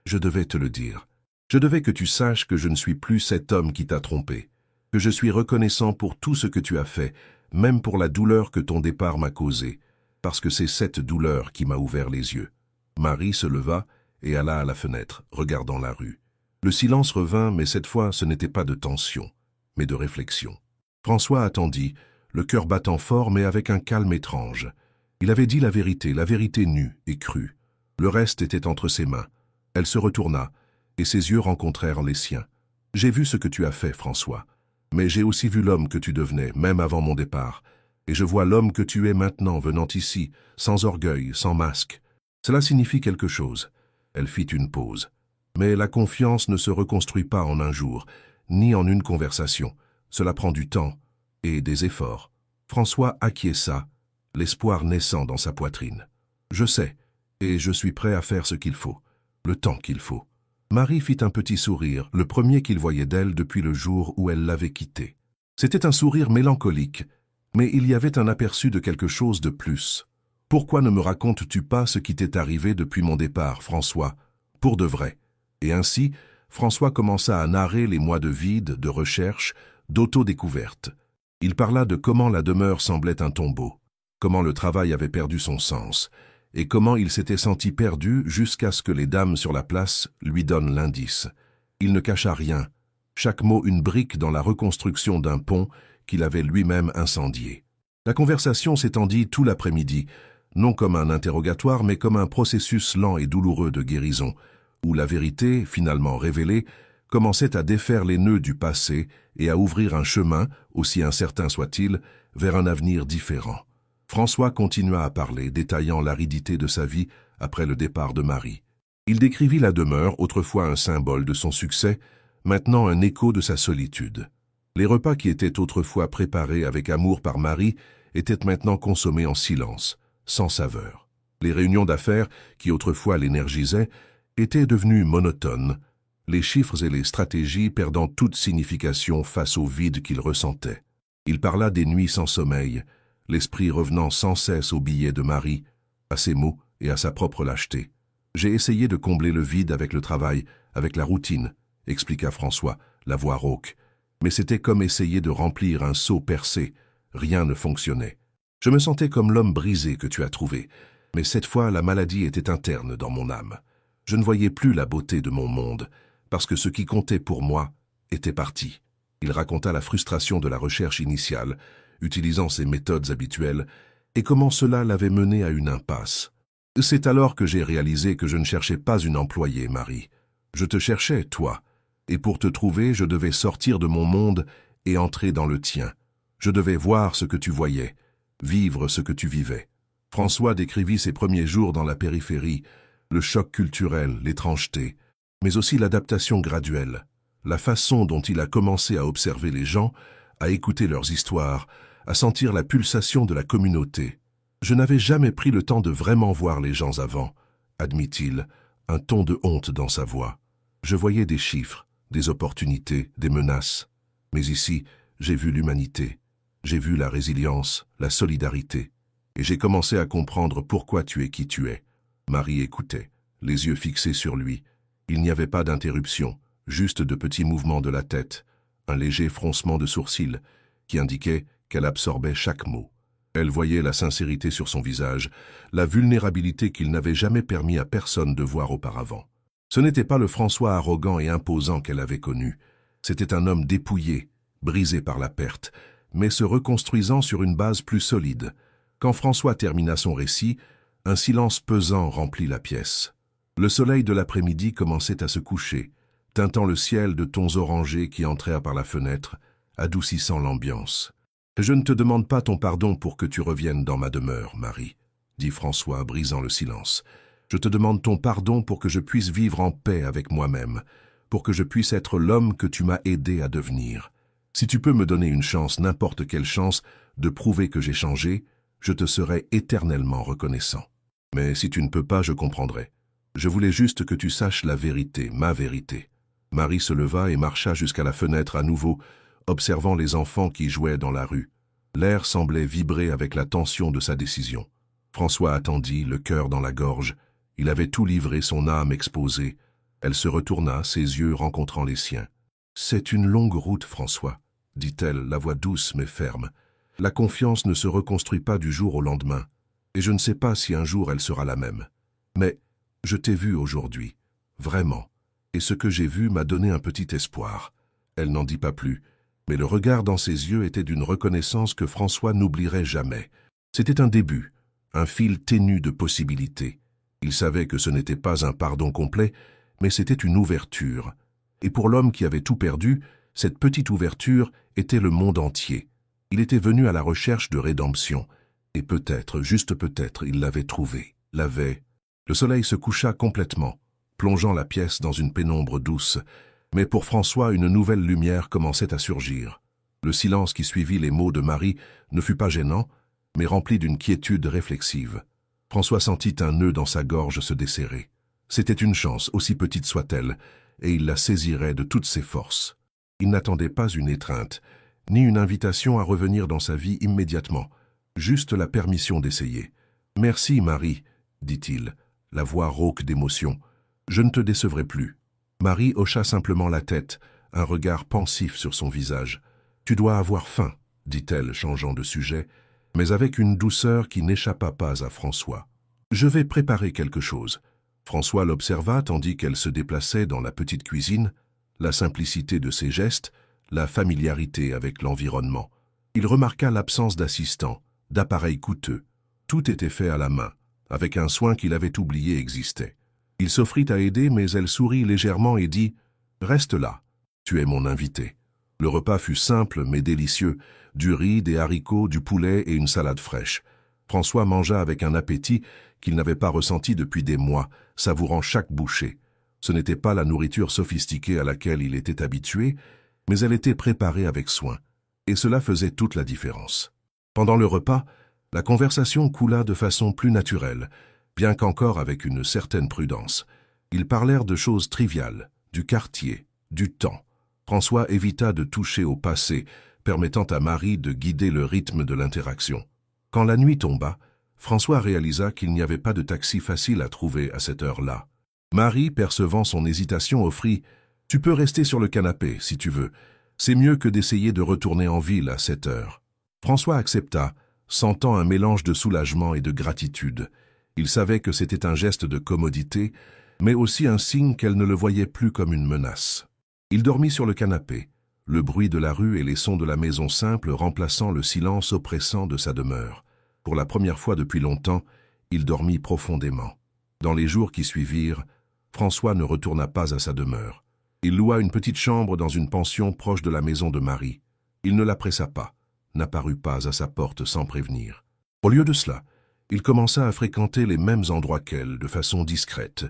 S1: je devais te le dire. Je devais que tu saches que je ne suis plus cet homme qui t'a trompé, que je suis reconnaissant pour tout ce que tu as fait, même pour la douleur que ton départ m'a causée, parce que c'est cette douleur qui m'a ouvert les yeux. » Marie se leva et alla à la fenêtre, regardant la rue. Le silence revint, mais cette fois ce n'était pas de tension, mais de réflexion. François attendit, le cœur battant fort mais avec un calme étrange. Il avait dit la vérité nue et crue. Le reste était entre ses mains. Elle se retourna, et ses yeux rencontrèrent les siens. « J'ai vu ce que tu as fait, François, mais j'ai aussi vu l'homme que tu devenais, même avant mon départ. Et je vois l'homme que tu es maintenant venant ici, sans orgueil, sans masque. Cela signifie quelque chose. » Elle fit une pause. « Mais la confiance ne se reconstruit pas en un jour, ni en une conversation. Cela prend du temps et des efforts. » François acquiesça, l'espoir naissant dans sa poitrine. « Je sais, et je suis prêt à faire ce qu'il faut, le temps qu'il faut. » Marie fit un petit sourire, le premier qu'il voyait d'elle depuis le jour où elle l'avait quitté. C'était un sourire mélancolique, mais il y avait un aperçu de quelque chose de plus. « Pourquoi ne me racontes-tu pas ce qui t'est arrivé depuis mon départ, François, pour de vrai ?» Et ainsi, François commença à narrer les mois de vide, de recherche, d'autodécouverte. Il parla de comment la demeure semblait un tombeau, comment le travail avait perdu son sens, et comment il s'était senti perdu jusqu'à ce que les dames sur la place lui donnent l'indice. Il ne cacha rien, chaque mot une brique dans la reconstruction d'un pont qu'il avait lui-même incendié. La conversation s'étendit tout l'après-midi, non comme un interrogatoire, mais comme un processus lent et douloureux de guérison, où la vérité, finalement révélée, commençait à défaire les nœuds du passé et à ouvrir un chemin, aussi incertain soit-il, vers un avenir différent. François continua à parler, détaillant l'aridité de sa vie après le départ de Marie. Il décrivit la demeure, autrefois un symbole de son succès, maintenant un écho de sa solitude. Les repas qui étaient autrefois préparés avec amour par Marie étaient maintenant consommés en silence, sans saveur. Les réunions d'affaires, qui autrefois l'énergisaient, étaient devenues monotones, les chiffres et les stratégies perdant toute signification face au vide qu'il ressentait. Il parla des nuits sans sommeil, l'esprit revenant sans cesse aux billets de Marie, à ses mots et à sa propre lâcheté. « J'ai essayé de combler le vide avec le travail, avec la routine, » expliqua François, la voix rauque. Mais c'était comme essayer de remplir un seau percé. Rien ne fonctionnait. Je me sentais comme l'homme brisé que tu as trouvé, mais cette fois la maladie était interne dans mon âme. Je ne voyais plus la beauté de mon monde, parce que ce qui comptait pour moi était parti. Il raconta la frustration de la recherche initiale, utilisant ses méthodes habituelles, et comment cela l'avait mené à une impasse. C'est alors que j'ai réalisé que je ne cherchais pas une employée, Marie. Je te cherchais, toi, et pour te trouver, je devais sortir de mon monde et entrer dans le tien. Je devais voir ce que tu voyais, vivre ce que tu vivais. François décrivit ses premiers jours dans la périphérie, le choc culturel, l'étrangeté, mais aussi l'adaptation graduelle, la façon dont il a commencé à observer les gens, à écouter leurs histoires, à sentir la pulsation de la communauté. Je n'avais jamais pris le temps de vraiment voir les gens avant, admit-il, un ton de honte dans sa voix. Je voyais des chiffres, des opportunités, des menaces. Mais ici, j'ai vu l'humanité. J'ai vu la résilience, la solidarité. Et j'ai commencé à comprendre pourquoi tu es qui tu es. Marie écoutait, les yeux fixés sur lui. Il n'y avait pas d'interruption, juste de petits mouvements de la tête, un léger froncement de sourcils qui indiquait qu'elle absorbait chaque mot. Elle voyait la sincérité sur son visage, la vulnérabilité qu'il n'avait jamais permis à personne de voir auparavant. Ce n'était pas le François arrogant et imposant qu'elle avait connu. C'était un homme dépouillé, brisé par la perte, mais se reconstruisant sur une base plus solide. Quand François termina son récit, un silence pesant remplit la pièce. Le soleil de l'après-midi commençait à se coucher, teintant le ciel de tons orangés qui entrèrent par la fenêtre, adoucissant l'ambiance. « Je ne te demande pas ton pardon pour que tu reviennes dans ma demeure, Marie, » dit François, brisant le silence. « Je te demande ton pardon pour que je puisse vivre en paix avec moi-même, pour que je puisse être l'homme que tu m'as aidé à devenir. Si tu peux me donner une chance, n'importe quelle chance, de prouver que j'ai changé, je te serai éternellement reconnaissant. Mais si tu ne peux pas, je comprendrai. Je voulais juste que tu saches la vérité, ma vérité. » Marie se leva et marcha jusqu'à la fenêtre à nouveau, observant les enfants qui jouaient dans la rue. L'air semblait vibrer avec la tension de sa décision. François attendit, le cœur dans la gorge. Il avait tout livré, son âme exposée. Elle se retourna, ses yeux rencontrant les siens. « C'est une longue route, François, » dit-elle, la voix douce mais ferme. « La confiance ne se reconstruit pas du jour au lendemain, et je ne sais pas si un jour elle sera la même. Mais je t'ai vu aujourd'hui, vraiment, et ce que j'ai vu m'a donné un petit espoir. » Elle n'en dit pas plus, mais le regard dans ses yeux était d'une reconnaissance que François n'oublierait jamais. C'était un début, un fil ténu de possibilités. Il savait que ce n'était pas un pardon complet, mais c'était une ouverture. Et pour l'homme qui avait tout perdu, cette petite ouverture était le monde entier. Il était venu à la recherche de rédemption, et peut-être, juste peut-être, il l'avait trouvée, l'avait. Le soleil se coucha complètement, plongeant la pièce dans une pénombre douce, mais pour François, une nouvelle lumière commençait à surgir. Le silence qui suivit les mots de Marie ne fut pas gênant, mais rempli d'une quiétude réflexive. François sentit un nœud dans sa gorge se desserrer. C'était une chance, aussi petite soit-elle, et il la saisirait de toutes ses forces. Il n'attendait pas une étreinte, ni une invitation à revenir dans sa vie immédiatement, juste la permission d'essayer. « Merci, Marie, » dit-il, la voix rauque d'émotion. « Je ne te décevrai plus. » Marie hocha simplement la tête, un regard pensif sur son visage. « Tu dois avoir faim, » dit-elle, changeant de sujet, mais avec une douceur qui n'échappa pas à François. « Je vais préparer quelque chose. » François l'observa tandis qu'elle se déplaçait dans la petite cuisine, la simplicité de ses gestes, la familiarité avec l'environnement. Il remarqua l'absence d'assistants, d'appareils coûteux. Tout était fait à la main, avec un soin qu'il avait oublié existait. Il s'offrit à aider, mais elle sourit légèrement et dit « Reste là, tu es mon invité. » Le repas fut simple mais délicieux, du riz, des haricots, du poulet et une salade fraîche. François mangea avec un appétit qu'il n'avait pas ressenti depuis des mois, savourant chaque bouchée. Ce n'était pas la nourriture sophistiquée à laquelle il était habitué, mais elle était préparée avec soin, et cela faisait toute la différence. Pendant le repas, la conversation coula de façon plus naturelle, bien qu'encore avec une certaine prudence. Ils parlèrent de choses triviales, du quartier, du temps. François évita de toucher au passé, permettant à Marie de guider le rythme de l'interaction. Quand la nuit tomba, François réalisa qu'il n'y avait pas de taxi facile à trouver à cette heure-là. Marie, percevant son hésitation, offrit « Tu peux rester sur le canapé, si tu veux. C'est mieux que d'essayer de retourner en ville à cette heure. » François accepta, sentant un mélange de soulagement et de gratitude. Il savait que c'était un geste de commodité, mais aussi un signe qu'elle ne le voyait plus comme une menace. Il dormit sur le canapé, le bruit de la rue et les sons de la maison simple remplaçant le silence oppressant de sa demeure. Pour la première fois depuis longtemps, il dormit profondément. Dans les jours qui suivirent, François ne retourna pas à sa demeure. Il loua une petite chambre dans une pension proche de la maison de Marie. Il ne la pressa pas, n'apparut pas à sa porte sans prévenir. Au lieu de cela, il commença à fréquenter les mêmes endroits qu'elle, de façon discrète.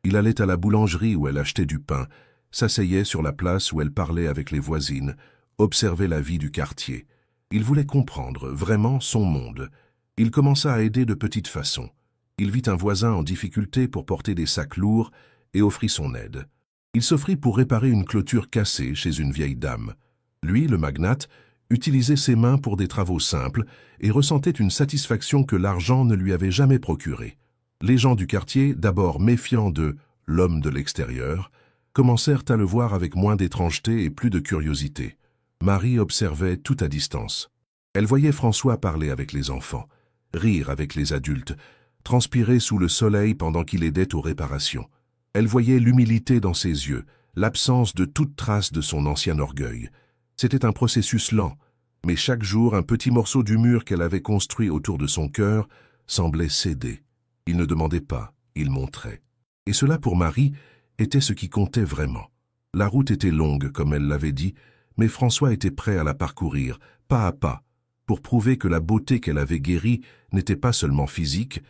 S1: Il allait à la boulangerie où elle achetait du pain, s'asseyait sur la place où elle parlait avec les voisines, observait la vie du quartier. Il voulait comprendre vraiment son monde. Il commença à aider de petites façons. Il vit un voisin en difficulté pour porter des sacs lourds et offrit son aide. Il s'offrit pour réparer une clôture cassée chez une vieille dame. Lui, le magnate, utilisait ses mains pour des travaux simples et ressentait une satisfaction que l'argent ne lui avait jamais procurée. Les gens du quartier, d'abord méfiants de « l'homme de l'extérieur », commencèrent à le voir avec moins d'étrangeté et plus de curiosité. Marie observait tout à distance. Elle voyait François parler avec les enfants, rire avec les adultes, transpirer sous le soleil pendant qu'il aidait aux réparations. Elle voyait l'humilité dans ses yeux, l'absence de toute trace de son ancien orgueil. C'était un processus lent, mais chaque jour un petit morceau du mur qu'elle avait construit autour de son cœur semblait céder. Il ne demandait pas, il montrait. Et cela pour Marie était ce qui comptait vraiment. La route était longue, comme elle l'avait dit, mais François était prêt à la parcourir, pas à pas, pour prouver que la beauté qu'elle avait guérie n'était pas seulement physique,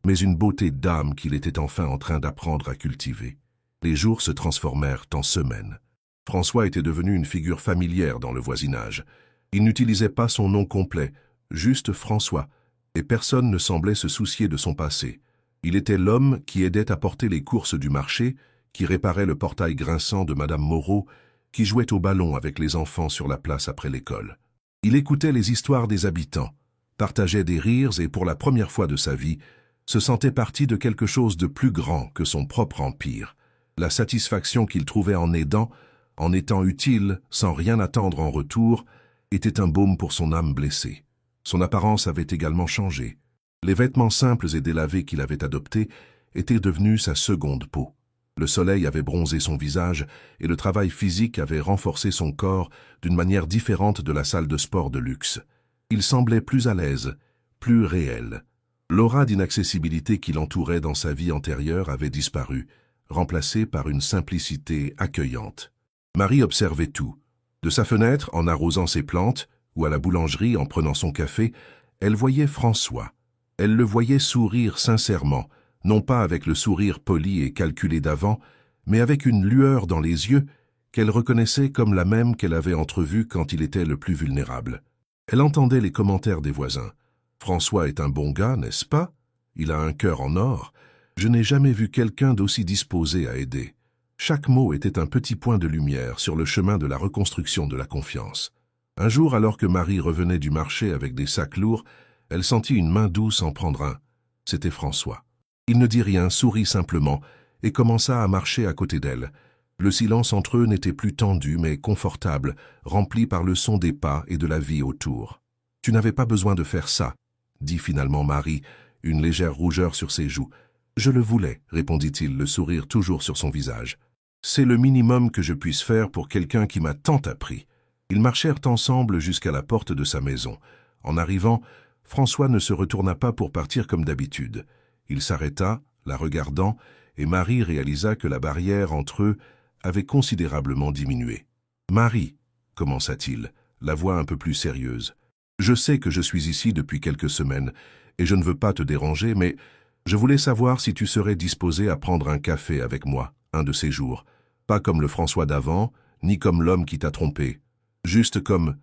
S1: mais une beauté d'âme qu'il était enfin en train d'apprendre à cultiver. Les jours se transformèrent en semaines. François était devenu une figure familière dans le voisinage. Il n'utilisait pas son nom complet, juste François, et personne ne semblait se soucier de son passé. Il était l'homme qui aidait à porter les courses du marché, qui réparait le portail grinçant de Madame Moreau, qui jouait au ballon avec les enfants sur la place après l'école. Il écoutait les histoires des habitants, partageait des rires et pour la première fois de sa vie, se sentait partie de quelque chose de plus grand que son propre empire. La satisfaction qu'il trouvait en aidant, en étant utile, sans rien attendre en retour, était un baume pour son âme blessée. Son apparence avait également changé. Les vêtements simples et délavés qu'il avait adoptés étaient devenus sa seconde peau. Le soleil avait bronzé son visage et le travail physique avait renforcé son corps d'une manière différente de la salle de sport de luxe. Il semblait plus à l'aise, plus réel. L'aura d'inaccessibilité qui l'entourait dans sa vie antérieure avait disparu, remplacée par une simplicité accueillante. Marie observait tout. De sa fenêtre, en arrosant ses plantes, ou à la boulangerie en prenant son café, elle voyait François. Elle le voyait sourire sincèrement, non pas avec le sourire poli et calculé d'avant, mais avec une lueur dans les yeux qu'elle reconnaissait comme la même qu'elle avait entrevue quand il était le plus vulnérable. Elle entendait les commentaires des voisins. « François est un bon gars, n'est-ce pas? Il a un cœur en or. Je n'ai jamais vu quelqu'un d'aussi disposé à aider. » Chaque mot était un petit point de lumière sur le chemin de la reconstruction de la confiance. Un jour, alors que Marie revenait du marché avec des sacs lourds, elle sentit une main douce en prendre un. C'était François. Il ne dit rien, sourit simplement, et commença à marcher à côté d'elle. Le silence entre eux n'était plus tendu, mais confortable, rempli par le son des pas et de la vie autour. « Tu n'avais pas besoin de faire ça, » dit finalement Marie, une légère rougeur sur ses joues. « Je le voulais, » répondit-il, le sourire toujours sur son visage. « C'est le minimum que je puisse faire pour quelqu'un qui m'a tant appris. » Ils marchèrent ensemble jusqu'à la porte de sa maison. En arrivant, François ne se retourna pas pour partir comme d'habitude. Il s'arrêta, la regardant, et Marie réalisa que la barrière entre eux avait considérablement diminué. « Marie, » commença-t-il, la voix un peu plus sérieuse, « je sais que je suis ici depuis quelques semaines, et je ne veux pas te déranger, mais je voulais savoir si tu serais disposé à prendre un café avec moi, un de ces jours. Pas comme le François d'avant, ni comme l'homme qui t'a trompé. Juste comme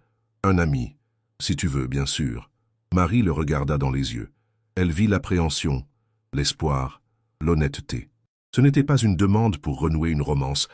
S1: un ami, si tu veux, bien sûr. » Marie le regarda dans les yeux. Elle vit l'appréhension, l'espoir, l'honnêteté. Ce n'était pas une demande pour renouer une romance,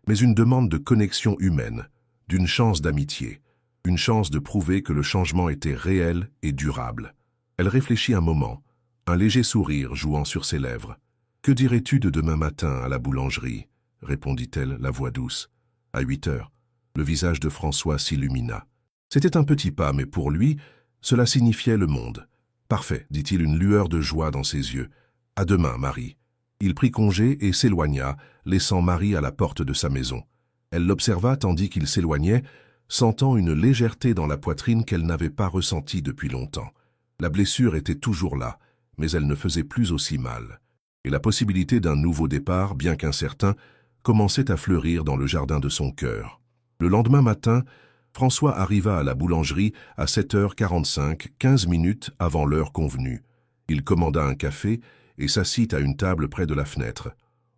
S1: mais une demande de connexion humaine, d'une chance d'amitié, une chance de prouver que le changement était réel et durable. Elle réfléchit un moment, un léger sourire jouant sur ses lèvres. « Que dirais-tu de demain matin à la boulangerie ?» répondit-elle, la voix douce. À 8 heures, le visage de François s'illumina. C'était un petit pas, mais pour lui, cela signifiait le monde. « Parfait, dit-il, une lueur de joie dans ses yeux. À demain, Marie. » Il prit congé et s'éloigna, laissant Marie à la porte de sa maison. Elle l'observa tandis qu'il s'éloignait, sentant une légèreté dans la poitrine qu'elle n'avait pas ressentie depuis longtemps. La blessure était toujours là, mais elle ne faisait plus aussi mal. Et la possibilité d'un nouveau départ, bien qu'incertain, commençait à fleurir dans le jardin de son cœur. Le lendemain matin, François arriva à la boulangerie à 7h45, 15 minutes avant l'heure convenue. Il commanda un café et s'assit à une table près de la fenêtre,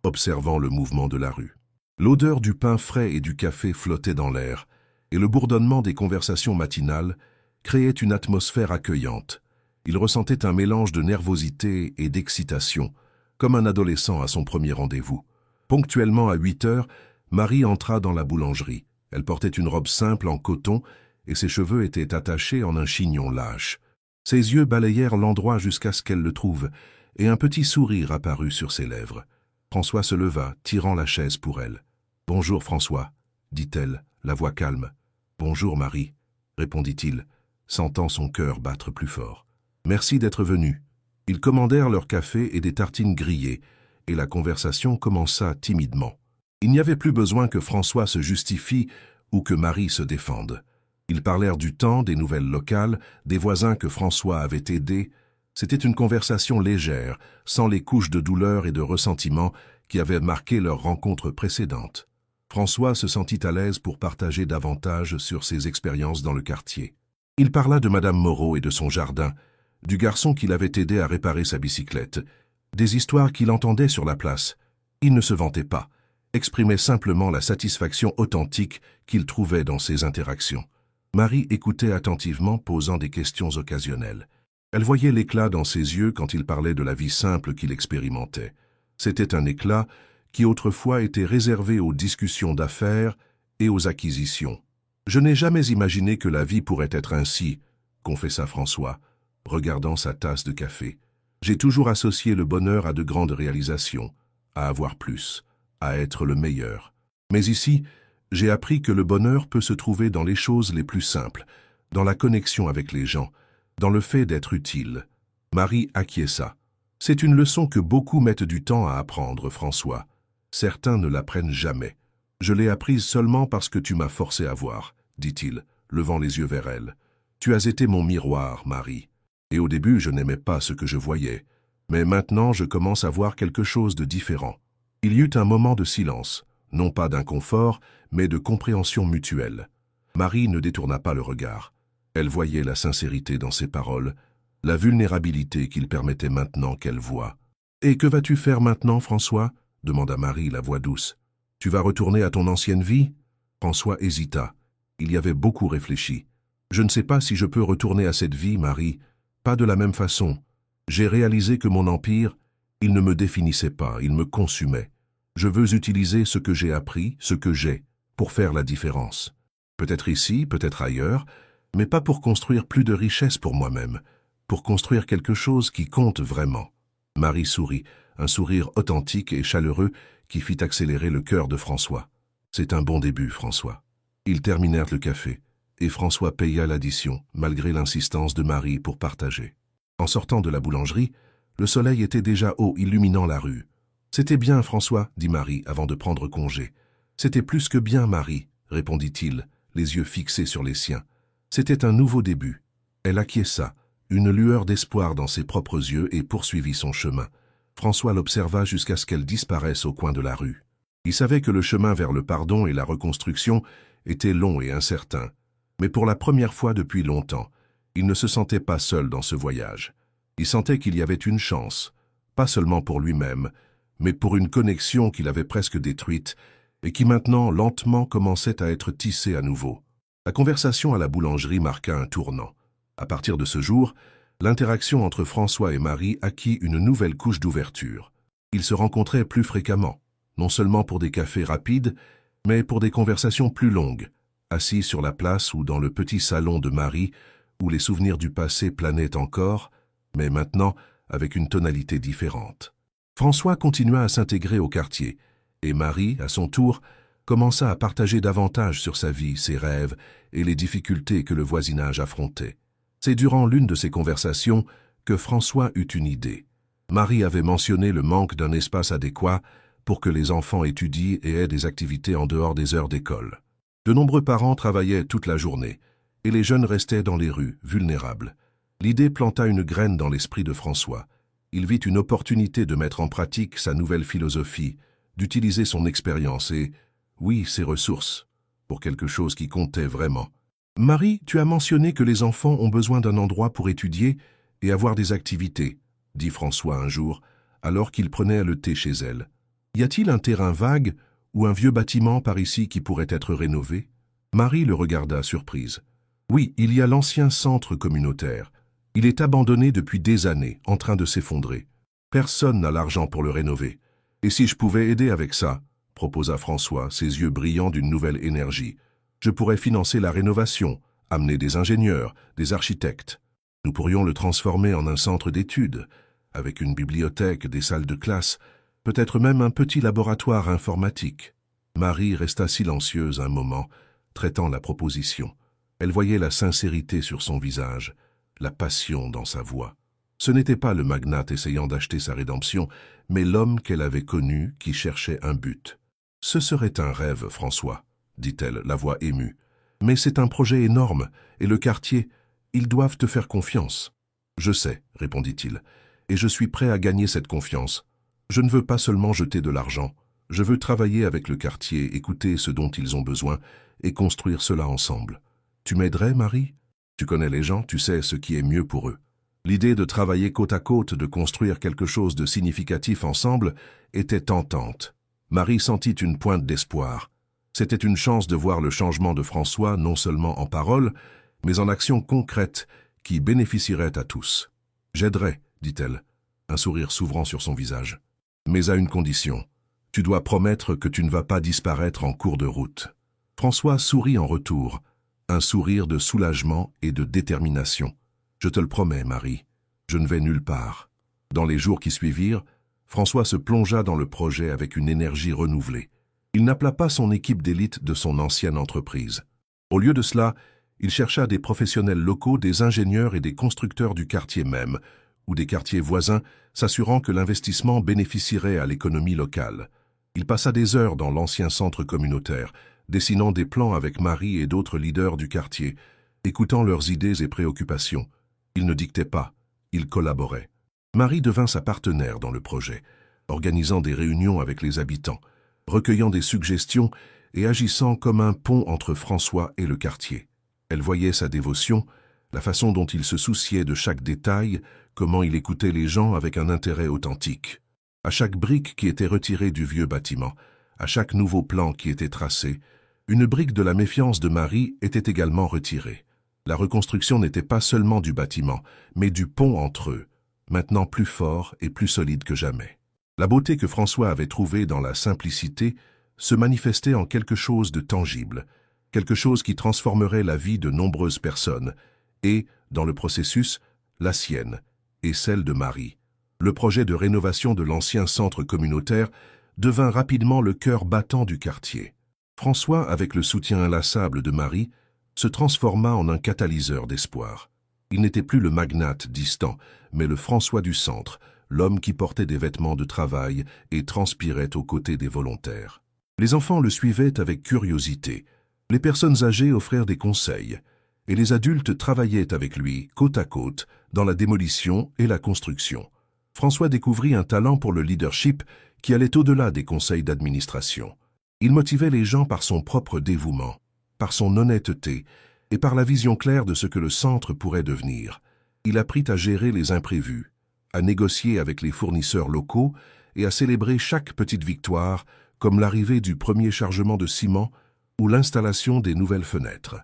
S1: observant le mouvement de la rue. L'odeur du pain frais et du café flottait dans l'air, et le bourdonnement des conversations matinales créait une atmosphère accueillante. Il ressentait un mélange de nervosité et d'excitation, comme un adolescent à son premier rendez-vous. Ponctuellement à 8 heures, Marie entra dans la boulangerie. Elle portait une robe simple en coton et ses cheveux étaient attachés en un chignon lâche. Ses yeux balayèrent l'endroit jusqu'à ce qu'elle le trouve, et un petit sourire apparut sur ses lèvres. François se leva, tirant la chaise pour elle. « Bonjour François, » dit-elle, la voix calme. « Bonjour Marie, » répondit-il, sentant son cœur battre plus fort. « Merci d'être venu. » Ils commandèrent leur café et des tartines grillées, et la conversation commença timidement. Il n'y avait plus besoin que François se justifie ou que Marie se défende. Ils parlèrent du temps, des nouvelles locales, des voisins que François avait aidés. C'était une conversation légère, sans les couches de douleur et de ressentiment qui avaient marqué leur rencontre précédente. François se sentit à l'aise pour partager davantage sur ses expériences dans le quartier. Il parla de Madame Moreau et de son jardin, du garçon qui l'avait aidé à réparer sa bicyclette, des histoires qu'il entendait sur la place. Il ne se vantait pas, exprimait simplement la satisfaction authentique qu'il trouvait dans ces interactions. Marie écoutait attentivement, posant des questions occasionnelles. Elle voyait l'éclat dans ses yeux quand il parlait de la vie simple qu'il expérimentait. C'était un éclat qui autrefois était réservé aux discussions d'affaires et aux acquisitions. « Je n'ai jamais imaginé que la vie pourrait être ainsi », confessa François, regardant sa tasse de café. « J'ai toujours associé le bonheur à de grandes réalisations, à avoir plus, à être le meilleur. Mais ici, j'ai appris que le bonheur peut se trouver dans les choses les plus simples, dans la connexion avec les gens, dans le fait d'être utile. » Marie acquiesça. « C'est une leçon que beaucoup mettent du temps à apprendre, François. Certains ne l'apprennent jamais. Je l'ai apprise seulement parce que tu m'as forcé à voir, » dit-il, levant les yeux vers elle. « Tu as été mon miroir, Marie. Et au début, je n'aimais pas ce que je voyais. Mais maintenant, je commence à voir quelque chose de différent. » Il y eut un moment de silence, non pas d'inconfort, mais de compréhension mutuelle. Marie ne détourna pas le regard. Elle voyait la sincérité dans ses paroles, la vulnérabilité qu'il permettait maintenant qu'elle voie. « Et que vas-tu faire maintenant, François ?» demanda Marie, la voix douce. « Tu vas retourner à ton ancienne vie ?» François hésita. Il y avait beaucoup réfléchi. « Je ne sais pas si je peux retourner à cette vie, Marie. Pas de la même façon. J'ai réalisé que mon empire, il ne me définissait pas, il me consumait. Je veux utiliser ce que j'ai appris, ce que j'ai, pour faire la différence. Peut-être ici, peut-être ailleurs, mais pas pour construire plus de richesses pour moi-même, pour construire quelque chose qui compte vraiment. » Marie sourit, un sourire authentique et chaleureux qui fit accélérer le cœur de François. « C'est un bon début, François. » Ils terminèrent le café, et François paya l'addition, malgré l'insistance de Marie pour partager. En sortant de la boulangerie, le soleil était déjà haut, illuminant la rue. « C'était bien, François, » dit Marie avant de prendre congé. « C'était plus que bien, Marie, » répondit-il, les yeux fixés sur les siens. C'était un nouveau début. Elle acquiesça, une lueur d'espoir dans ses propres yeux et poursuivit son chemin. François l'observa jusqu'à ce qu'elle disparaisse au coin de la rue. Il savait que le chemin vers le pardon et la reconstruction était long et incertain, mais pour la première fois depuis longtemps, il ne se sentait pas seul dans ce voyage. Il sentait qu'il y avait une chance, pas seulement pour lui-même, mais pour une connexion qu'il avait presque détruite et qui maintenant lentement commençait à être tissée à nouveau. La conversation à la boulangerie marqua un tournant. À partir de ce jour, l'interaction entre François et Marie acquit une nouvelle couche d'ouverture. Ils se rencontraient plus fréquemment, non seulement pour des cafés rapides, mais pour des conversations plus longues, assis sur la place ou dans le petit salon de Marie, où les souvenirs du passé planaient encore, mais maintenant avec une tonalité différente. François continua à s'intégrer au quartier, et Marie, à son tour, commença à partager davantage sur sa vie, ses rêves et les difficultés que le voisinage affrontait. C'est durant l'une de ces conversations que François eut une idée. Marie avait mentionné le manque d'un espace adéquat pour que les enfants étudient et aient des activités en dehors des heures d'école. De nombreux parents travaillaient toute la journée, et les jeunes restaient dans les rues, vulnérables. L'idée planta une graine dans l'esprit de François. Il vit une opportunité de mettre en pratique sa nouvelle philosophie, d'utiliser son expérience et, oui, ses ressources, pour quelque chose qui comptait vraiment. « Marie, tu as mentionné que les enfants ont besoin d'un endroit pour étudier et avoir des activités, » dit François un jour, alors qu'il prenait le thé chez elle. « Y a-t-il un terrain vague ou un vieux bâtiment par ici qui pourrait être rénové ?» Marie le regarda surprise. « Oui, il y a l'ancien centre communautaire. Il est abandonné depuis des années, en train de s'effondrer. Personne n'a l'argent pour le rénover. Et si je pouvais aider avec ça, proposa François, ses yeux brillants d'une nouvelle énergie. Je pourrais financer la rénovation, amener des ingénieurs, des architectes. Nous pourrions le transformer en un centre d'études, avec une bibliothèque, des salles de classe, peut-être même un petit laboratoire informatique. Marie resta silencieuse un moment, traitant la proposition. Elle voyait la sincérité sur son visage, la passion dans sa voix. Ce n'était pas le magnate essayant d'acheter sa rédemption, mais l'homme qu'elle avait connu qui cherchait un but. « Ce serait un rêve, François, » dit-elle, la voix émue. « Mais c'est un projet énorme, et le quartier, ils doivent te faire confiance. »« Je sais, » répondit-il, « et je suis prêt à gagner cette confiance. Je ne veux pas seulement jeter de l'argent. Je veux travailler avec le quartier, écouter ce dont ils ont besoin, et construire cela ensemble. Tu m'aiderais, Marie? Tu connais les gens, tu sais ce qui est mieux pour eux. » L'idée de travailler côte à côte, de construire quelque chose de significatif ensemble, était tentante. Marie sentit une pointe d'espoir. C'était une chance de voir le changement de François non seulement en paroles, mais en actions concrètes qui bénéficieraient à tous. « J'aiderai, » dit-elle, un sourire s'ouvrant sur son visage. « Mais à une condition. Tu dois promettre que tu ne vas pas disparaître en cours de route. » François sourit en retour, un sourire de soulagement et de détermination. « Je te le promets, Marie, je ne vais nulle part. » Dans les jours qui suivirent, François se plongea dans le projet avec une énergie renouvelée. Il n'appela pas son équipe d'élite de son ancienne entreprise. Au lieu de cela, il chercha des professionnels locaux, des ingénieurs et des constructeurs du quartier même, ou des quartiers voisins, s'assurant que l'investissement bénéficierait à l'économie locale. Il passa des heures dans l'ancien centre communautaire, dessinant des plans avec Marie et d'autres leaders du quartier, écoutant leurs idées et préoccupations. Il ne dictait pas, il collaborait. Marie devint sa partenaire dans le projet, organisant des réunions avec les habitants, recueillant des suggestions et agissant comme un pont entre François et le quartier. Elle voyait sa dévotion, la façon dont il se souciait de chaque détail, comment il écoutait les gens avec un intérêt authentique. À chaque brique qui était retirée du vieux bâtiment, à chaque nouveau plan qui était tracé, une brique de la méfiance de Marie était également retirée. La reconstruction n'était pas seulement du bâtiment, mais du pont entre eux, maintenant plus fort et plus solide que jamais. La beauté que François avait trouvée dans la simplicité se manifestait en quelque chose de tangible, quelque chose qui transformerait la vie de nombreuses personnes, et, dans le processus, la sienne et celle de Marie. Le projet de rénovation de l'ancien centre communautaire devint rapidement le cœur battant du quartier. François, avec le soutien inlassable de Marie, se transforma en un catalyseur d'espoir. Il n'était plus le magnate distant, mais le François du centre, l'homme qui portait des vêtements de travail et transpirait aux côtés des volontaires. Les enfants le suivaient avec curiosité, les personnes âgées offrirent des conseils, et les adultes travaillaient avec lui, côte à côte, dans la démolition et la construction. François découvrit un talent pour le leadership qui allait au-delà des conseils d'administration. Il motivait les gens par son propre dévouement, par son honnêteté et par la vision claire de ce que le centre pourrait devenir. Il apprit à gérer les imprévus, à négocier avec les fournisseurs locaux et à célébrer chaque petite victoire, comme l'arrivée du premier chargement de ciment ou l'installation des nouvelles fenêtres.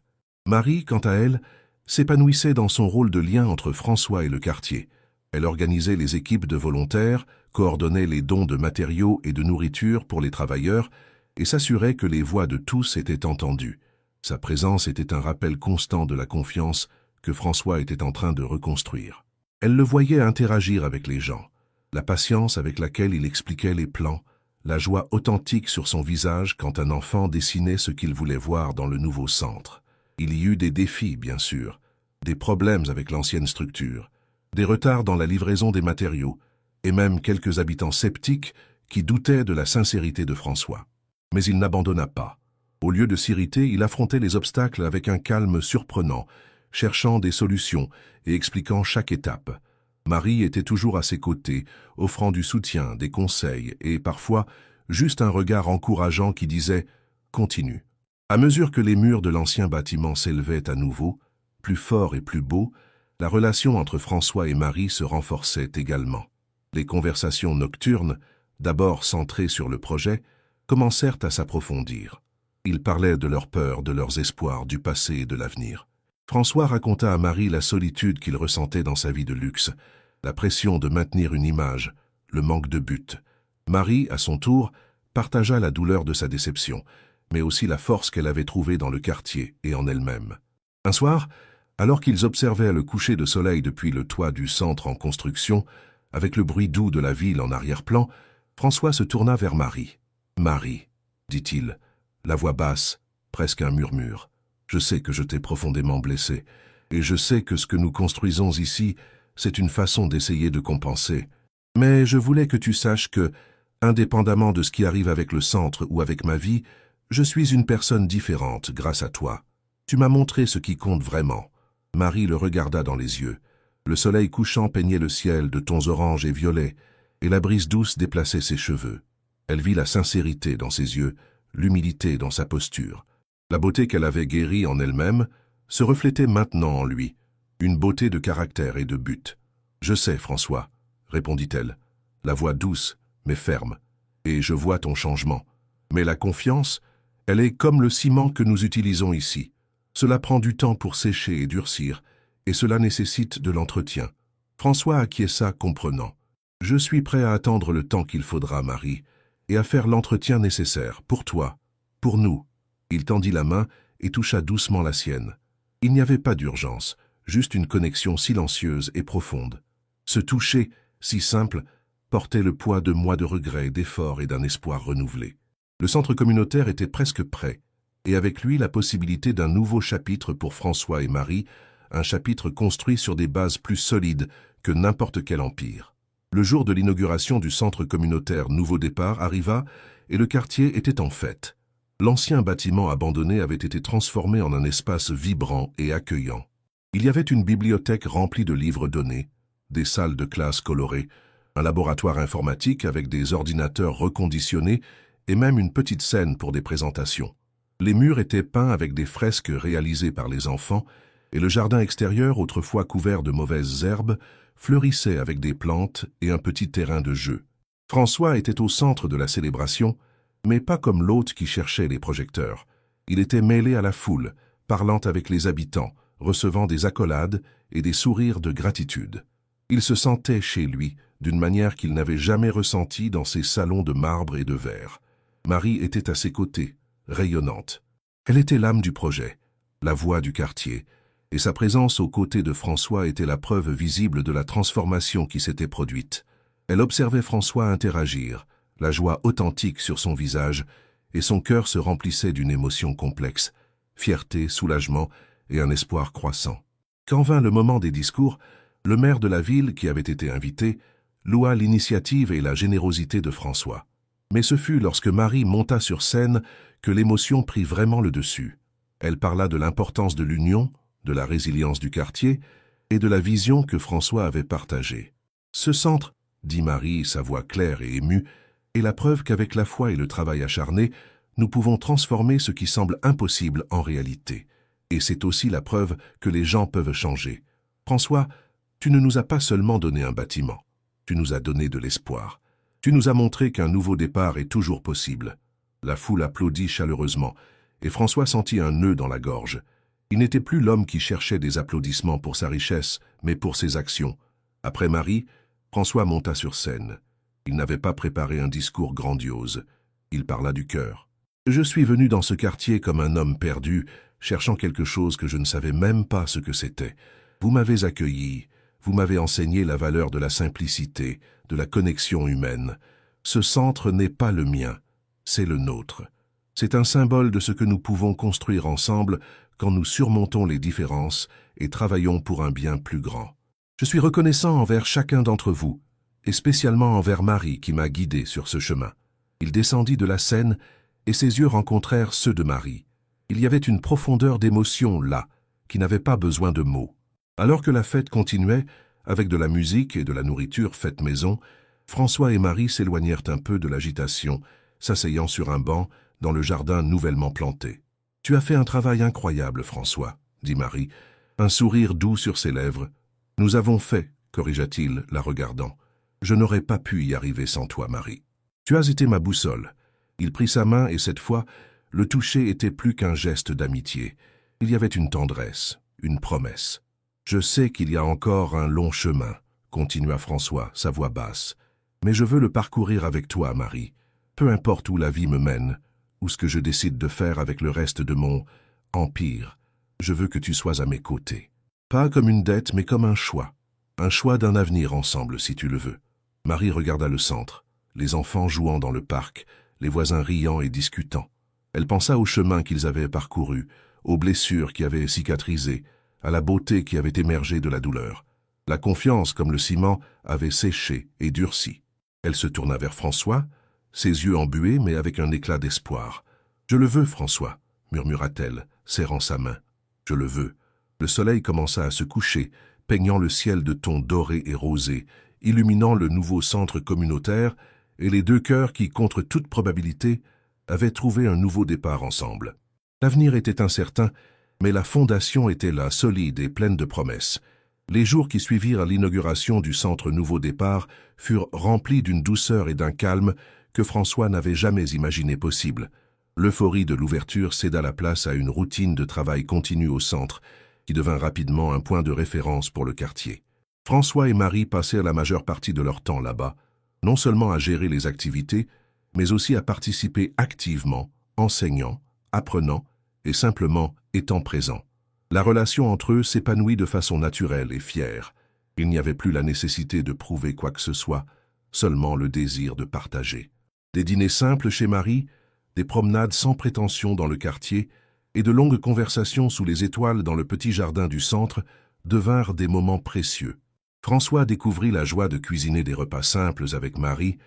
S1: Marie, quant à elle, s'épanouissait dans son rôle de lien entre François et le quartier. Elle organisait les équipes de volontaires, coordonnait les dons de matériaux et de nourriture pour les travailleurs et s'assurait que les voix de tous étaient entendues. Sa présence était un rappel constant de la confiance que François était en train de reconstruire. Elle le voyait interagir avec les gens, la patience avec laquelle il expliquait les plans, la joie authentique sur son visage quand un enfant dessinait ce qu'il voulait voir dans le nouveau centre. Il y eut des défis, bien sûr, des problèmes avec l'ancienne structure, des retards dans la livraison des matériaux, et même quelques habitants sceptiques qui doutaient de la sincérité de François. Mais il n'abandonna pas. Au lieu de s'irriter, il affrontait les obstacles avec un calme surprenant, cherchant des solutions et expliquant chaque étape. Marie était toujours à ses côtés, offrant du soutien, des conseils et parfois juste un regard encourageant qui disait « Continue ». À mesure que les murs de l'ancien bâtiment s'élevaient à nouveau, plus forts et plus beaux, la relation entre François et Marie se renforçait également. Les conversations nocturnes, d'abord centrées sur le projet, commencèrent à s'approfondir. Ils parlaient de leurs peurs, de leurs espoirs, du passé et de l'avenir. François raconta à Marie la solitude qu'il ressentait dans sa vie de luxe, la pression de maintenir une image, le manque de but. Marie, à son tour, partagea la douleur de sa déception, mais aussi la force qu'elle avait trouvée dans le quartier et en elle-même. Un soir, alors qu'ils observaient le coucher de soleil depuis le toit du centre en construction, avec le bruit doux de la ville en arrière-plan, François se tourna vers Marie. « Marie, dit-il, la voix basse, presque un murmure. Je sais que je t'ai profondément blessée, et je sais que ce que nous construisons ici, c'est une façon d'essayer de compenser. Mais je voulais que tu saches que, indépendamment de ce qui arrive avec le centre ou avec ma vie, je suis une personne différente grâce à toi. Tu m'as montré ce qui compte vraiment. » Marie le regarda dans les yeux. Le soleil couchant peignait le ciel de tons orange et violets, et la brise douce déplaçait ses cheveux. Elle vit la sincérité dans ses yeux, l'humilité dans sa posture. La beauté qu'elle avait guérie en elle-même se reflétait maintenant en lui, une beauté de caractère et de but. « Je sais, François, » répondit-elle, la voix douce mais ferme, « et je vois ton changement. Mais la confiance, elle est comme le ciment que nous utilisons ici. Cela prend du temps pour sécher et durcir, et cela nécessite de l'entretien. » François acquiesça, comprenant. « Je suis prêt à attendre le temps qu'il faudra, Marie, et à faire l'entretien nécessaire, pour toi, pour nous. » Il tendit la main et toucha doucement la sienne. Il n'y avait pas d'urgence, juste une connexion silencieuse et profonde. Ce toucher, si simple, portait le poids de mois de regrets, d'efforts et d'un espoir renouvelé. Le centre communautaire était presque prêt, et avec lui la possibilité d'un nouveau chapitre pour François et Marie, un chapitre construit sur des bases plus solides que n'importe quel empire. Le jour de l'inauguration du centre communautaire Nouveau Départ arriva et le quartier était en fête. L'ancien bâtiment abandonné avait été transformé en un espace vibrant et accueillant. Il y avait une bibliothèque remplie de livres donnés, des salles de classe colorées, un laboratoire informatique avec des ordinateurs reconditionnés et même une petite scène pour des présentations. Les murs étaient peints avec des fresques réalisées par les enfants et le jardin extérieur, autrefois couvert de mauvaises herbes, fleurissait avec des plantes et un petit terrain de jeu. François était au centre de la célébration, mais pas comme l'hôte qui cherchait les projecteurs. Il était mêlé à la foule, parlant avec les habitants, recevant des accolades et des sourires de gratitude. Il se sentait chez lui, d'une manière qu'il n'avait jamais ressentie dans ses salons de marbre et de verre. Marie était à ses côtés, rayonnante. Elle était l'âme du projet, la voix du quartier, et sa présence aux côtés de François était la preuve visible de la transformation qui s'était produite. Elle observait François interagir, la joie authentique sur son visage, et son cœur se remplissait d'une émotion complexe, fierté, soulagement et un espoir croissant. Quand vint le moment des discours, le maire de la ville, qui avait été invité, loua l'initiative et la générosité de François. Mais ce fut lorsque Marie monta sur scène que l'émotion prit vraiment le dessus. Elle parla de l'importance de l'union, de la résilience du quartier et de la vision que François avait partagée. « Ce centre, dit Marie, sa voix claire et émue, est la preuve qu'avec la foi et le travail acharné, nous pouvons transformer ce qui semble impossible en réalité. Et c'est aussi la preuve que les gens peuvent changer. François, Tu ne nous as pas seulement donné un bâtiment, tu nous as donné de l'espoir. Tu nous as montré qu'un nouveau départ est toujours possible. » La foule applaudit chaleureusement, et François sentit un nœud dans la gorge. Il n'était plus l'homme qui cherchait des applaudissements pour sa richesse, mais pour ses actions. Après Marie, François monta sur scène. Il n'avait pas préparé un discours grandiose. Il parla du cœur. « Je suis venu dans ce quartier comme un homme perdu, cherchant quelque chose que je ne savais même pas ce que c'était. Vous m'avez accueilli, vous m'avez enseigné la valeur de la simplicité, de la connexion humaine. Ce centre n'est pas le mien, c'est le nôtre. C'est un symbole de ce que nous pouvons construire ensemble quand nous surmontons les différences et travaillons pour un bien plus grand. Je suis reconnaissant envers chacun d'entre vous, et spécialement envers Marie qui m'a guidé sur ce chemin. » Il descendit de la scène et ses yeux rencontrèrent ceux de Marie. Il y avait une profondeur d'émotion là, qui n'avait pas besoin de mots. Alors que la fête continuait, avec de la musique et de la nourriture faite maison, François et Marie s'éloignèrent un peu de l'agitation, s'asseyant sur un banc dans le jardin nouvellement planté. « Tu as fait un travail incroyable, François, » dit Marie, un sourire doux sur ses lèvres. « Nous avons fait, » corrigea-t-il, la regardant. « Je n'aurais pas pu y arriver sans toi, Marie. Tu as été ma boussole. » Il prit sa main et cette fois, le toucher était plus qu'un geste d'amitié. Il y avait une tendresse, une promesse. « Je sais qu'il y a encore un long chemin, » continua François, sa voix basse. « Mais je veux le parcourir avec toi, Marie. Peu importe où la vie me mène, ou ce que je décide de faire avec le reste de mon empire, je veux que tu sois à mes côtés. Pas comme une dette, mais comme un choix d'un avenir ensemble, si tu le veux. » Marie regarda le centre, les enfants jouant dans le parc, les voisins riant et discutant. Elle pensa au chemin qu'ils avaient parcouru, aux blessures qui avaient cicatrisé, à la beauté qui avait émergé de la douleur. La confiance, comme le ciment, avait séché et durci. Elle se tourna vers François, ses yeux embués mais avec un éclat d'espoir. « Je le veux, François, » murmura-t-elle, serrant sa main. « Je le veux. » Le soleil commença à se coucher, peignant le ciel de tons dorés et rosés, illuminant le nouveau centre communautaire et les deux cœurs qui, contre toute probabilité, avaient trouvé un nouveau départ ensemble. L'avenir était incertain, mais la fondation était là, solide et pleine de promesses. Les jours qui suivirent l'inauguration du centre Nouveau Départ furent remplis d'une douceur et d'un calme que François n'avait jamais imaginé possible. L'euphorie de l'ouverture céda la place à une routine de travail continu au centre, qui devint rapidement un point de référence pour le quartier. François et Marie passèrent la majeure partie de leur temps là-bas, non seulement à gérer les activités, mais aussi à participer activement, enseignant, apprenant et simplement étant présent. La relation entre eux s'épanouit de façon naturelle et fière. Il n'y avait plus la nécessité de prouver quoi que ce soit, seulement le désir de partager. Des dîners simples chez Marie, des promenades sans prétention dans le quartier et de longues conversations sous les étoiles dans le petit jardin du centre devinrent des moments précieux. François découvrit la joie de cuisiner des repas simples avec Marie,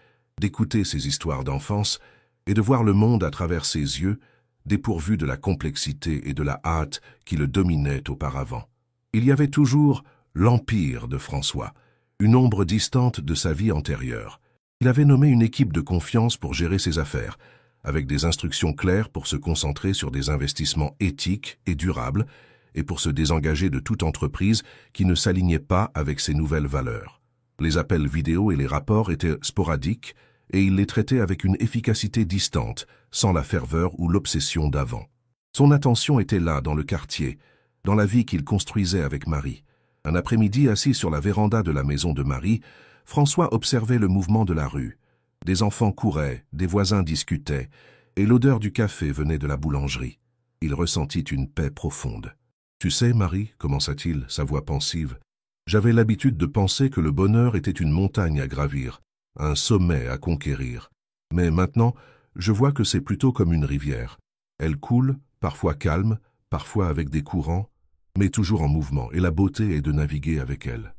S1: d'écouter ses histoires d'enfance et de voir le monde à travers ses yeux, dépourvu de la complexité et de la hâte qui le dominaient auparavant. Il y avait toujours l'empire de François, une ombre distante de sa vie antérieure. Il avait nommé une équipe de confiance pour gérer ses affaires, avec des instructions claires pour se concentrer sur des investissements éthiques et durables, et pour se désengager de toute entreprise qui ne s'alignait pas avec ses nouvelles valeurs. Les appels vidéo et les rapports étaient sporadiques, et il les traitait avec une efficacité distante, sans la ferveur ou l'obsession d'avant. Son attention était là, dans le quartier, dans la vie qu'il construisait avec Marie. Un après-midi, assis sur la véranda de la maison de Marie, François observait le mouvement de la rue. Des enfants couraient, des voisins discutaient, et l'odeur du café venait de la boulangerie. Il ressentit une paix profonde. « Tu sais, Marie, commença-t-il, sa voix pensive, j'avais l'habitude de penser que le bonheur était une montagne à gravir, un sommet à conquérir. Mais maintenant, je vois que c'est plutôt comme une rivière. Elle coule, parfois calme, parfois avec des courants, mais toujours en mouvement, et la beauté est de naviguer avec elle. »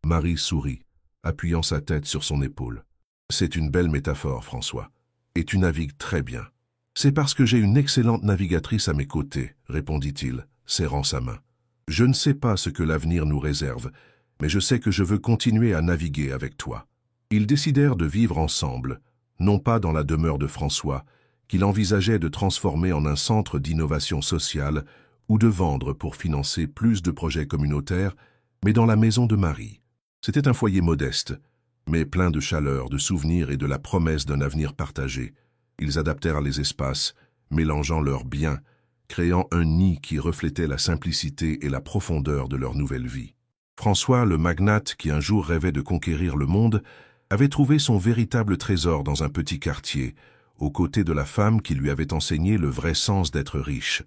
S1: Marie sourit, appuyant sa tête sur son épaule. « C'est une belle métaphore, François, et tu navigues très bien. »« C'est parce que j'ai une excellente navigatrice à mes côtés, » répondit-il, serrant sa main. « Je ne sais pas ce que l'avenir nous réserve, mais je sais que je veux continuer à naviguer avec toi. » Ils décidèrent de vivre ensemble, non pas dans la demeure de François, qu'il envisageait de transformer en un centre d'innovation sociale ou de vendre pour financer plus de projets communautaires, mais dans la maison de Marie, C'était un foyer modeste, mais plein de chaleur, de souvenirs et de la promesse d'un avenir partagé. Ils adaptèrent les espaces, mélangeant leurs biens, créant un nid qui reflétait la simplicité et la profondeur de leur nouvelle vie. François, le magnate qui un jour rêvait de conquérir le monde, avait trouvé son véritable trésor dans un petit quartier, aux côtés de la femme qui lui avait enseigné le vrai sens d'être riche,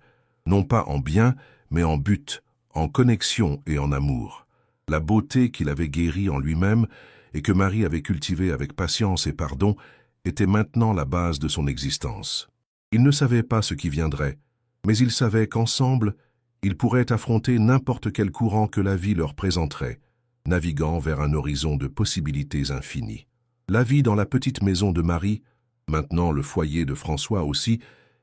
S1: non pas en biens, mais en but, en connexion et en amour. La beauté qu'il avait guérie en lui-même et que Marie avait cultivée avec patience et pardon était maintenant la base de son existence. Il ne savait pas ce qui viendrait, mais il savait qu'ensemble, ils pourraient affronter n'importe quel courant que la vie leur présenterait, naviguant vers un horizon de possibilités infinies. La vie dans la petite maison de Marie, maintenant le foyer de François aussi,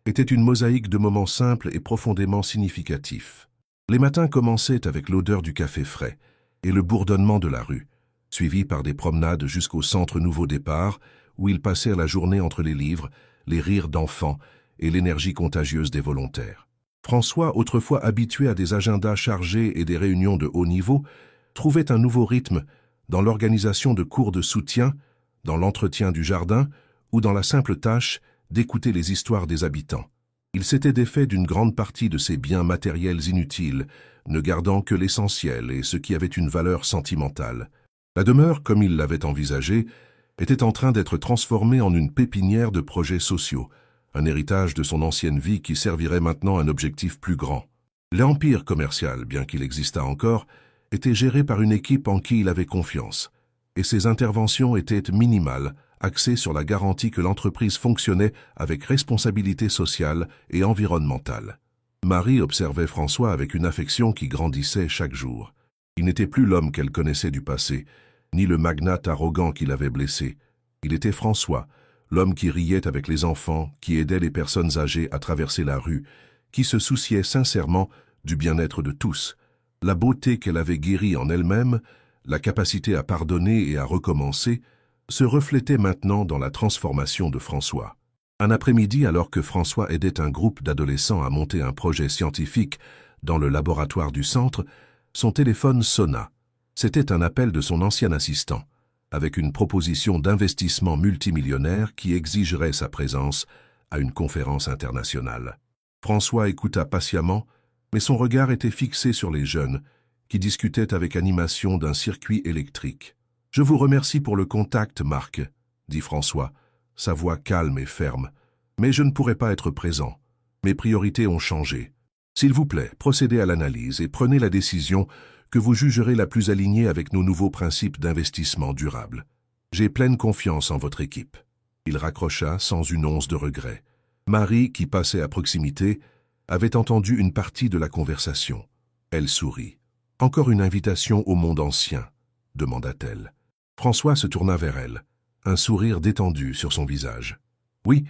S1: était une mosaïque de moments simples et profondément significatifs. Les matins commençaient avec l'odeur du café frais et le bourdonnement de la rue, suivis par des promenades jusqu'au centre Nouveau Départ, où ils passèrent la journée entre les livres, les rires d'enfants et l'énergie contagieuse des volontaires. François, autrefois habitué à des agendas chargés et des réunions de haut niveau, trouvait un nouveau rythme dans l'organisation de cours de soutien, dans l'entretien du jardin ou dans la simple tâche d'écouter les histoires des habitants. Il s'était défait d'une grande partie de ses biens matériels inutiles, ne gardant que l'essentiel et ce qui avait une valeur sentimentale. La demeure, comme il l'avait envisagée, était en train d'être transformée en une pépinière de projets sociaux, un héritage de son ancienne vie qui servirait maintenant un objectif plus grand. L'empire commercial, bien qu'il existât encore, était géré par une équipe en qui il avait confiance, et ses interventions étaient minimales, axées sur la garantie que l'entreprise fonctionnait avec responsabilité sociale et environnementale. Marie observait François avec une affection qui grandissait chaque jour. Il n'était plus l'homme qu'elle connaissait du passé, ni le magnate arrogant qui l'avait blessé. Il était François, l'homme qui riait avec les enfants, qui aidait les personnes âgées à traverser la rue, qui se souciait sincèrement du bien-être de tous. La beauté qu'elle avait guérie en elle-même, la capacité à pardonner et à recommencer, se reflétait maintenant dans la transformation de François. Un après-midi, alors que François aidait un groupe d'adolescents à monter un projet scientifique dans le laboratoire du centre, son téléphone sonna. C'était un appel de son ancien assistant, avec une proposition d'investissement multimillionnaire qui exigerait sa présence à une conférence internationale. François écouta patiemment, mais son regard était fixé sur les jeunes, qui discutaient avec animation d'un circuit électrique. « Je vous remercie pour le contact, Marc, » dit François, sa voix calme et ferme. « Mais je ne pourrai pas être présent. Mes priorités ont changé. S'il vous plaît, procédez à l'analyse et prenez la décision que vous jugerez la plus alignée avec nos nouveaux principes d'investissement durable. J'ai pleine confiance en votre équipe. » Il raccrocha sans une once de regret. Marie, qui passait à proximité, avait entendu une partie de la conversation. Elle sourit. « Encore une invitation au monde ancien ?» demanda-t-elle. François se tourna vers elle, un sourire détendu sur son visage. « Oui,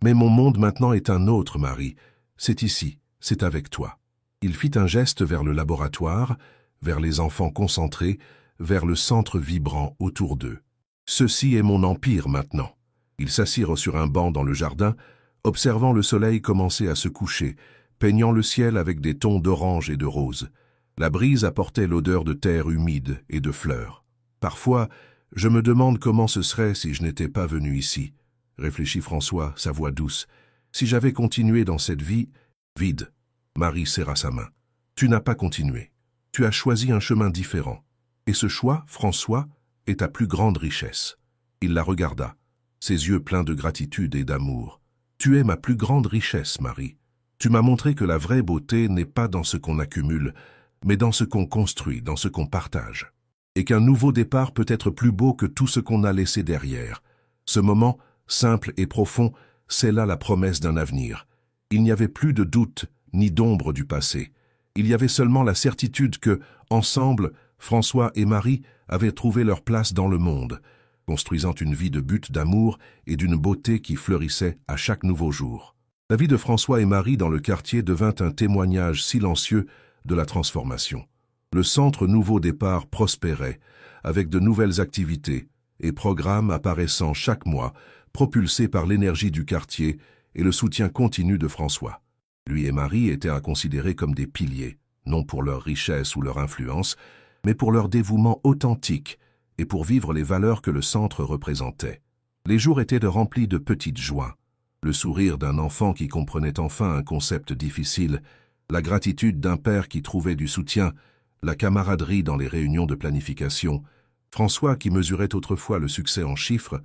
S1: mais mon monde maintenant est un autre, Marie. C'est ici, c'est avec toi. » Il fit un geste vers le laboratoire, vers les enfants concentrés, vers le centre vibrant autour d'eux. « Ceci est mon empire maintenant. » Ils s'assirent sur un banc dans le jardin, observant le soleil commencer à se coucher, peignant le ciel avec des tons d'orange et de rose. La brise apportait l'odeur de terre humide et de fleurs. « Parfois, je me demande comment ce serait si je n'étais pas venu ici, » réfléchit François, sa voix douce. « Si j'avais continué dans cette vie vide. » Marie serra sa main. « Tu n'as pas continué. Tu as choisi un chemin différent. Et ce choix, François, est ta plus grande richesse. » Il la regarda, ses yeux pleins de gratitude et d'amour. « Tu es ma plus grande richesse, Marie. Tu m'as montré que la vraie beauté n'est pas dans ce qu'on accumule, mais dans ce qu'on construit, dans ce qu'on partage. Et qu'un nouveau départ peut être plus beau que tout ce qu'on a laissé derrière. Ce moment, simple et profond, c'est là la promesse d'un avenir. Il n'y avait plus de doute ni d'ombre du passé. Il y avait seulement la certitude que, ensemble, François et Marie avaient trouvé leur place dans le monde, construisant une vie de but d'amour et d'une beauté qui fleurissait à chaque nouveau jour. La vie de François et Marie dans le quartier devint un témoignage silencieux de la transformation. Le centre Nouveau Départ prospérait, avec de nouvelles activités et programmes apparaissant chaque mois, propulsés par l'énergie du quartier et le soutien continu de François. Lui et Marie étaient à considérer comme des piliers, non pour leur richesse ou leur influence, mais pour leur dévouement authentique et pour vivre les valeurs que le centre représentait. Les jours étaient remplis de petites joies. Le sourire d'un enfant qui comprenait enfin un concept difficile, la gratitude d'un père qui trouvait du soutien, la camaraderie dans les réunions de planification. François, qui mesurait autrefois le succès en chiffres,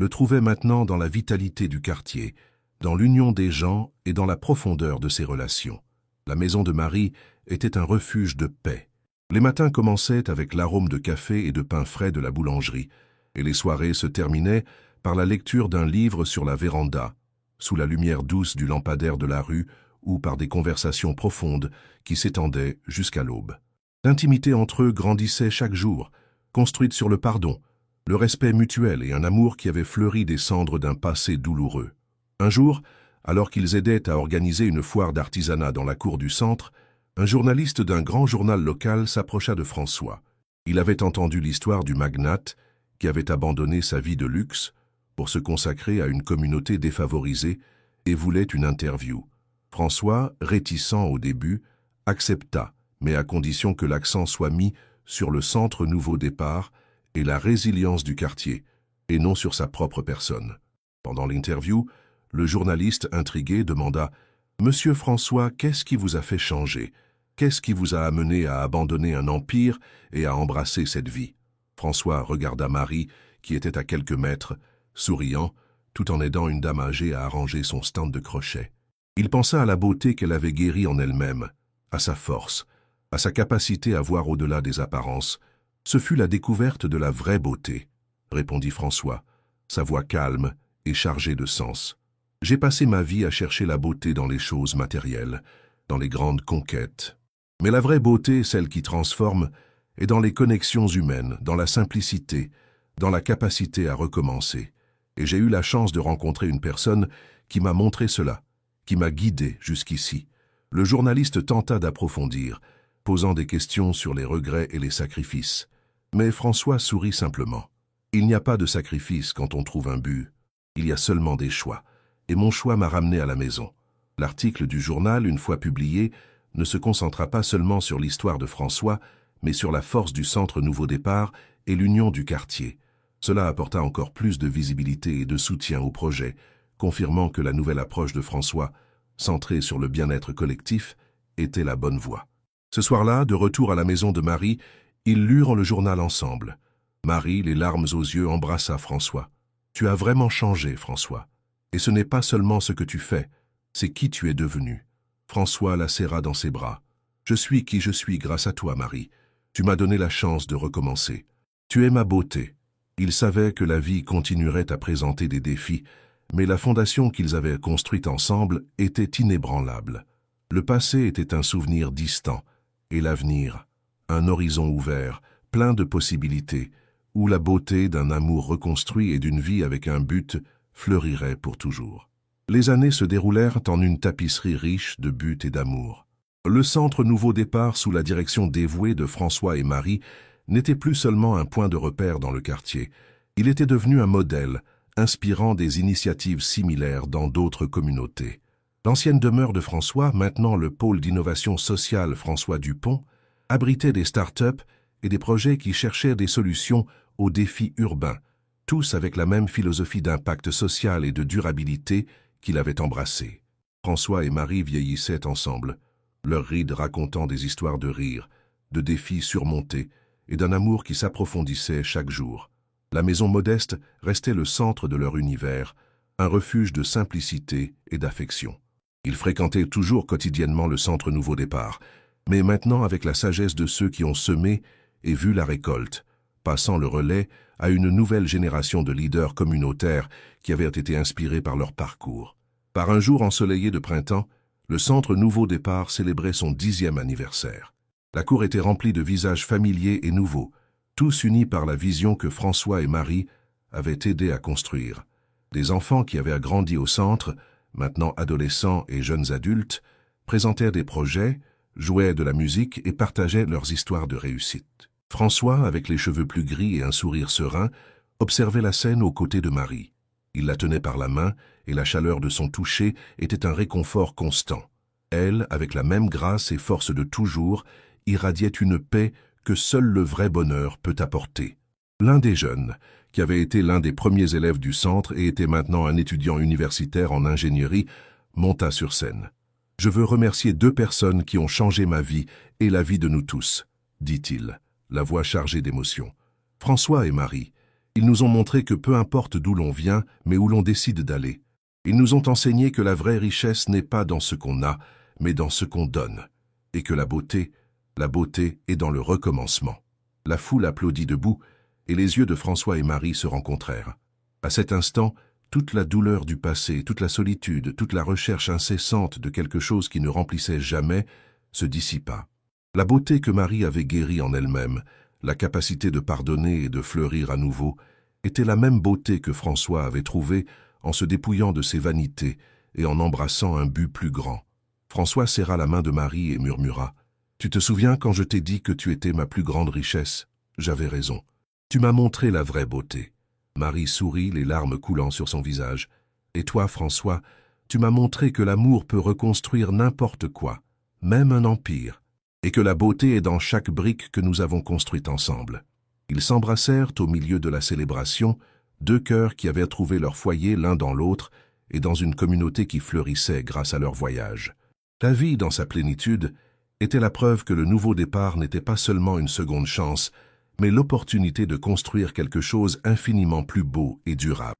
S1: le trouvait maintenant dans la vitalité du quartier, dans l'union des gens et dans la profondeur de ses relations. La maison de Marie était un refuge de paix. Les matins commençaient avec l'arôme de café et de pain frais de la boulangerie, et les soirées se terminaient par la lecture d'un livre sur la véranda, sous la lumière douce du lampadaire de la rue ou par des conversations profondes qui s'étendaient jusqu'à l'aube. L'intimité entre eux grandissait chaque jour, construite sur le pardon, le respect mutuel et un amour qui avait fleuri des cendres d'un passé douloureux. Un jour, alors qu'ils aidaient à organiser une foire d'artisanat dans la cour du centre, un journaliste d'un grand journal local s'approcha de François. Il avait entendu l'histoire du magnate qui avait abandonné sa vie de luxe pour se consacrer à une communauté défavorisée et voulait une interview. François, réticent au début, accepta, mais à condition que l'accent soit mis sur le centre Nouveau Départ et la résilience du quartier, et non sur sa propre personne. Pendant l'interview, le journaliste intrigué demanda « Monsieur François, qu'est-ce qui vous a fait changer? Qu'est-ce qui vous a amené à abandonner un empire et à embrasser cette vie ?» François regarda Marie, qui était à quelques mètres, souriant, tout en aidant une dame âgée à arranger son stand de crochet. Il pensa à la beauté qu'elle avait guérie en elle-même, à sa force, à sa capacité à voir au-delà des apparences. Ce fut la découverte de la vraie beauté, répondit François, sa voix calme et chargée de sens. J'ai passé ma vie à chercher la beauté dans les choses matérielles, dans les grandes conquêtes. Mais la vraie beauté, celle qui transforme, est dans les connexions humaines, dans la simplicité, dans la capacité à recommencer. Et j'ai eu la chance de rencontrer une personne qui m'a montré cela, qui m'a guidé jusqu'ici. Le journaliste tenta d'approfondir, posant des questions sur les regrets et les sacrifices. Mais François sourit simplement. Il n'y a pas de sacrifice quand on trouve un but. Il y a seulement des choix. Et mon choix m'a ramené à la maison. L'article du journal, une fois publié, ne se concentra pas seulement sur l'histoire de François, mais sur la force du centre Nouveau Départ et l'union du quartier. Cela apporta encore plus de visibilité et de soutien au projet, confirmant que la nouvelle approche de François, centrée sur le bien-être collectif, était la bonne voie. Ce soir-là, de retour à la maison de Marie, ils lurent le journal ensemble. Marie, les larmes aux yeux, embrassa François. « Tu as vraiment changé, François. Et ce n'est pas seulement ce que tu fais, c'est qui tu es devenu. » François la serra dans ses bras. « Je suis qui je suis grâce à toi, Marie. Tu m'as donné la chance de recommencer. Tu es ma beauté. » Ils savaient que la vie continuerait à présenter des défis, mais la fondation qu'ils avaient construite ensemble était inébranlable. Le passé était un souvenir distant, et l'avenir, un horizon ouvert, plein de possibilités, où la beauté d'un amour reconstruit et d'une vie avec un but fleurirait pour toujours. Les années se déroulèrent en une tapisserie riche de buts et d'amour. Le centre Nouveau Départ, sous la direction dévouée de François et Marie, n'était plus seulement un point de repère dans le quartier. Il était devenu un modèle, inspirant des initiatives similaires dans d'autres communautés. L'ancienne demeure de François, maintenant le pôle d'innovation sociale François Dupont, abritait des start-up et des projets qui cherchaient des solutions aux défis urbains, tous avec la même philosophie d'impact social et de durabilité qu'il avait embrassée. François et Marie vieillissaient ensemble, leurs rides racontant des histoires de rire, de défis surmontés et d'un amour qui s'approfondissait chaque jour. La maison modeste restait le centre de leur univers, un refuge de simplicité et d'affection. Ils fréquentaient toujours quotidiennement le centre Nouveau Départ, mais maintenant avec la sagesse de ceux qui ont semé et vu la récolte, passant le relais à une nouvelle génération de leaders communautaires qui avaient été inspirés par leur parcours. Par un jour ensoleillé de printemps, le centre Nouveau Départ célébrait son 10e anniversaire. La cour était remplie de visages familiers et nouveaux, tous unis par la vision que François et Marie avaient aidé à construire. Des enfants qui avaient grandi au centre, maintenant adolescents et jeunes adultes, présentèrent des projets, jouaient de la musique et partageaient leurs histoires de réussite. François, avec les cheveux plus gris et un sourire serein, observait la scène aux côtés de Marie. Il la tenait par la main et la chaleur de son toucher était un réconfort constant. Elle, avec la même grâce et force de toujours, irradiait une paix que seul le vrai bonheur peut apporter. L'un des jeunes, qui avait été l'un des premiers élèves du centre et était maintenant un étudiant universitaire en ingénierie, monta sur scène. « Je veux remercier 2 personnes qui ont changé ma vie et la vie de nous tous, » dit-il, la voix chargée d'émotion. « François et Marie, ils nous ont montré que peu importe d'où l'on vient, mais où l'on décide d'aller. Ils nous ont enseigné que la vraie richesse n'est pas dans ce qu'on a, mais dans ce qu'on donne, et que la beauté est dans le recommencement. » La foule applaudit debout, et les yeux de François et Marie se rencontrèrent. À cet instant, toute la douleur du passé, toute la solitude, toute la recherche incessante de quelque chose qui ne remplissait jamais, se dissipa. La beauté que Marie avait guérie en elle-même, la capacité de pardonner et de fleurir à nouveau, était la même beauté que François avait trouvée en se dépouillant de ses vanités et en embrassant un but plus grand. François serra la main de Marie et murmura « Tu te souviens quand je t'ai dit que tu étais ma plus grande richesse? J'avais raison. Tu m'as montré la vraie beauté. » Marie sourit, les larmes coulant sur son visage. « Et toi, François, tu m'as montré que l'amour peut reconstruire n'importe quoi, même un empire, et que la beauté est dans chaque brique que nous avons construite ensemble. » Ils s'embrassèrent au milieu de la célébration, 2 cœurs qui avaient trouvé leur foyer l'un dans l'autre et dans une communauté qui fleurissait grâce à leur voyage. La vie, dans sa plénitude, était la preuve que le nouveau départ n'était pas seulement une seconde chance, mais l'opportunité de construire quelque chose infiniment plus beau et durable.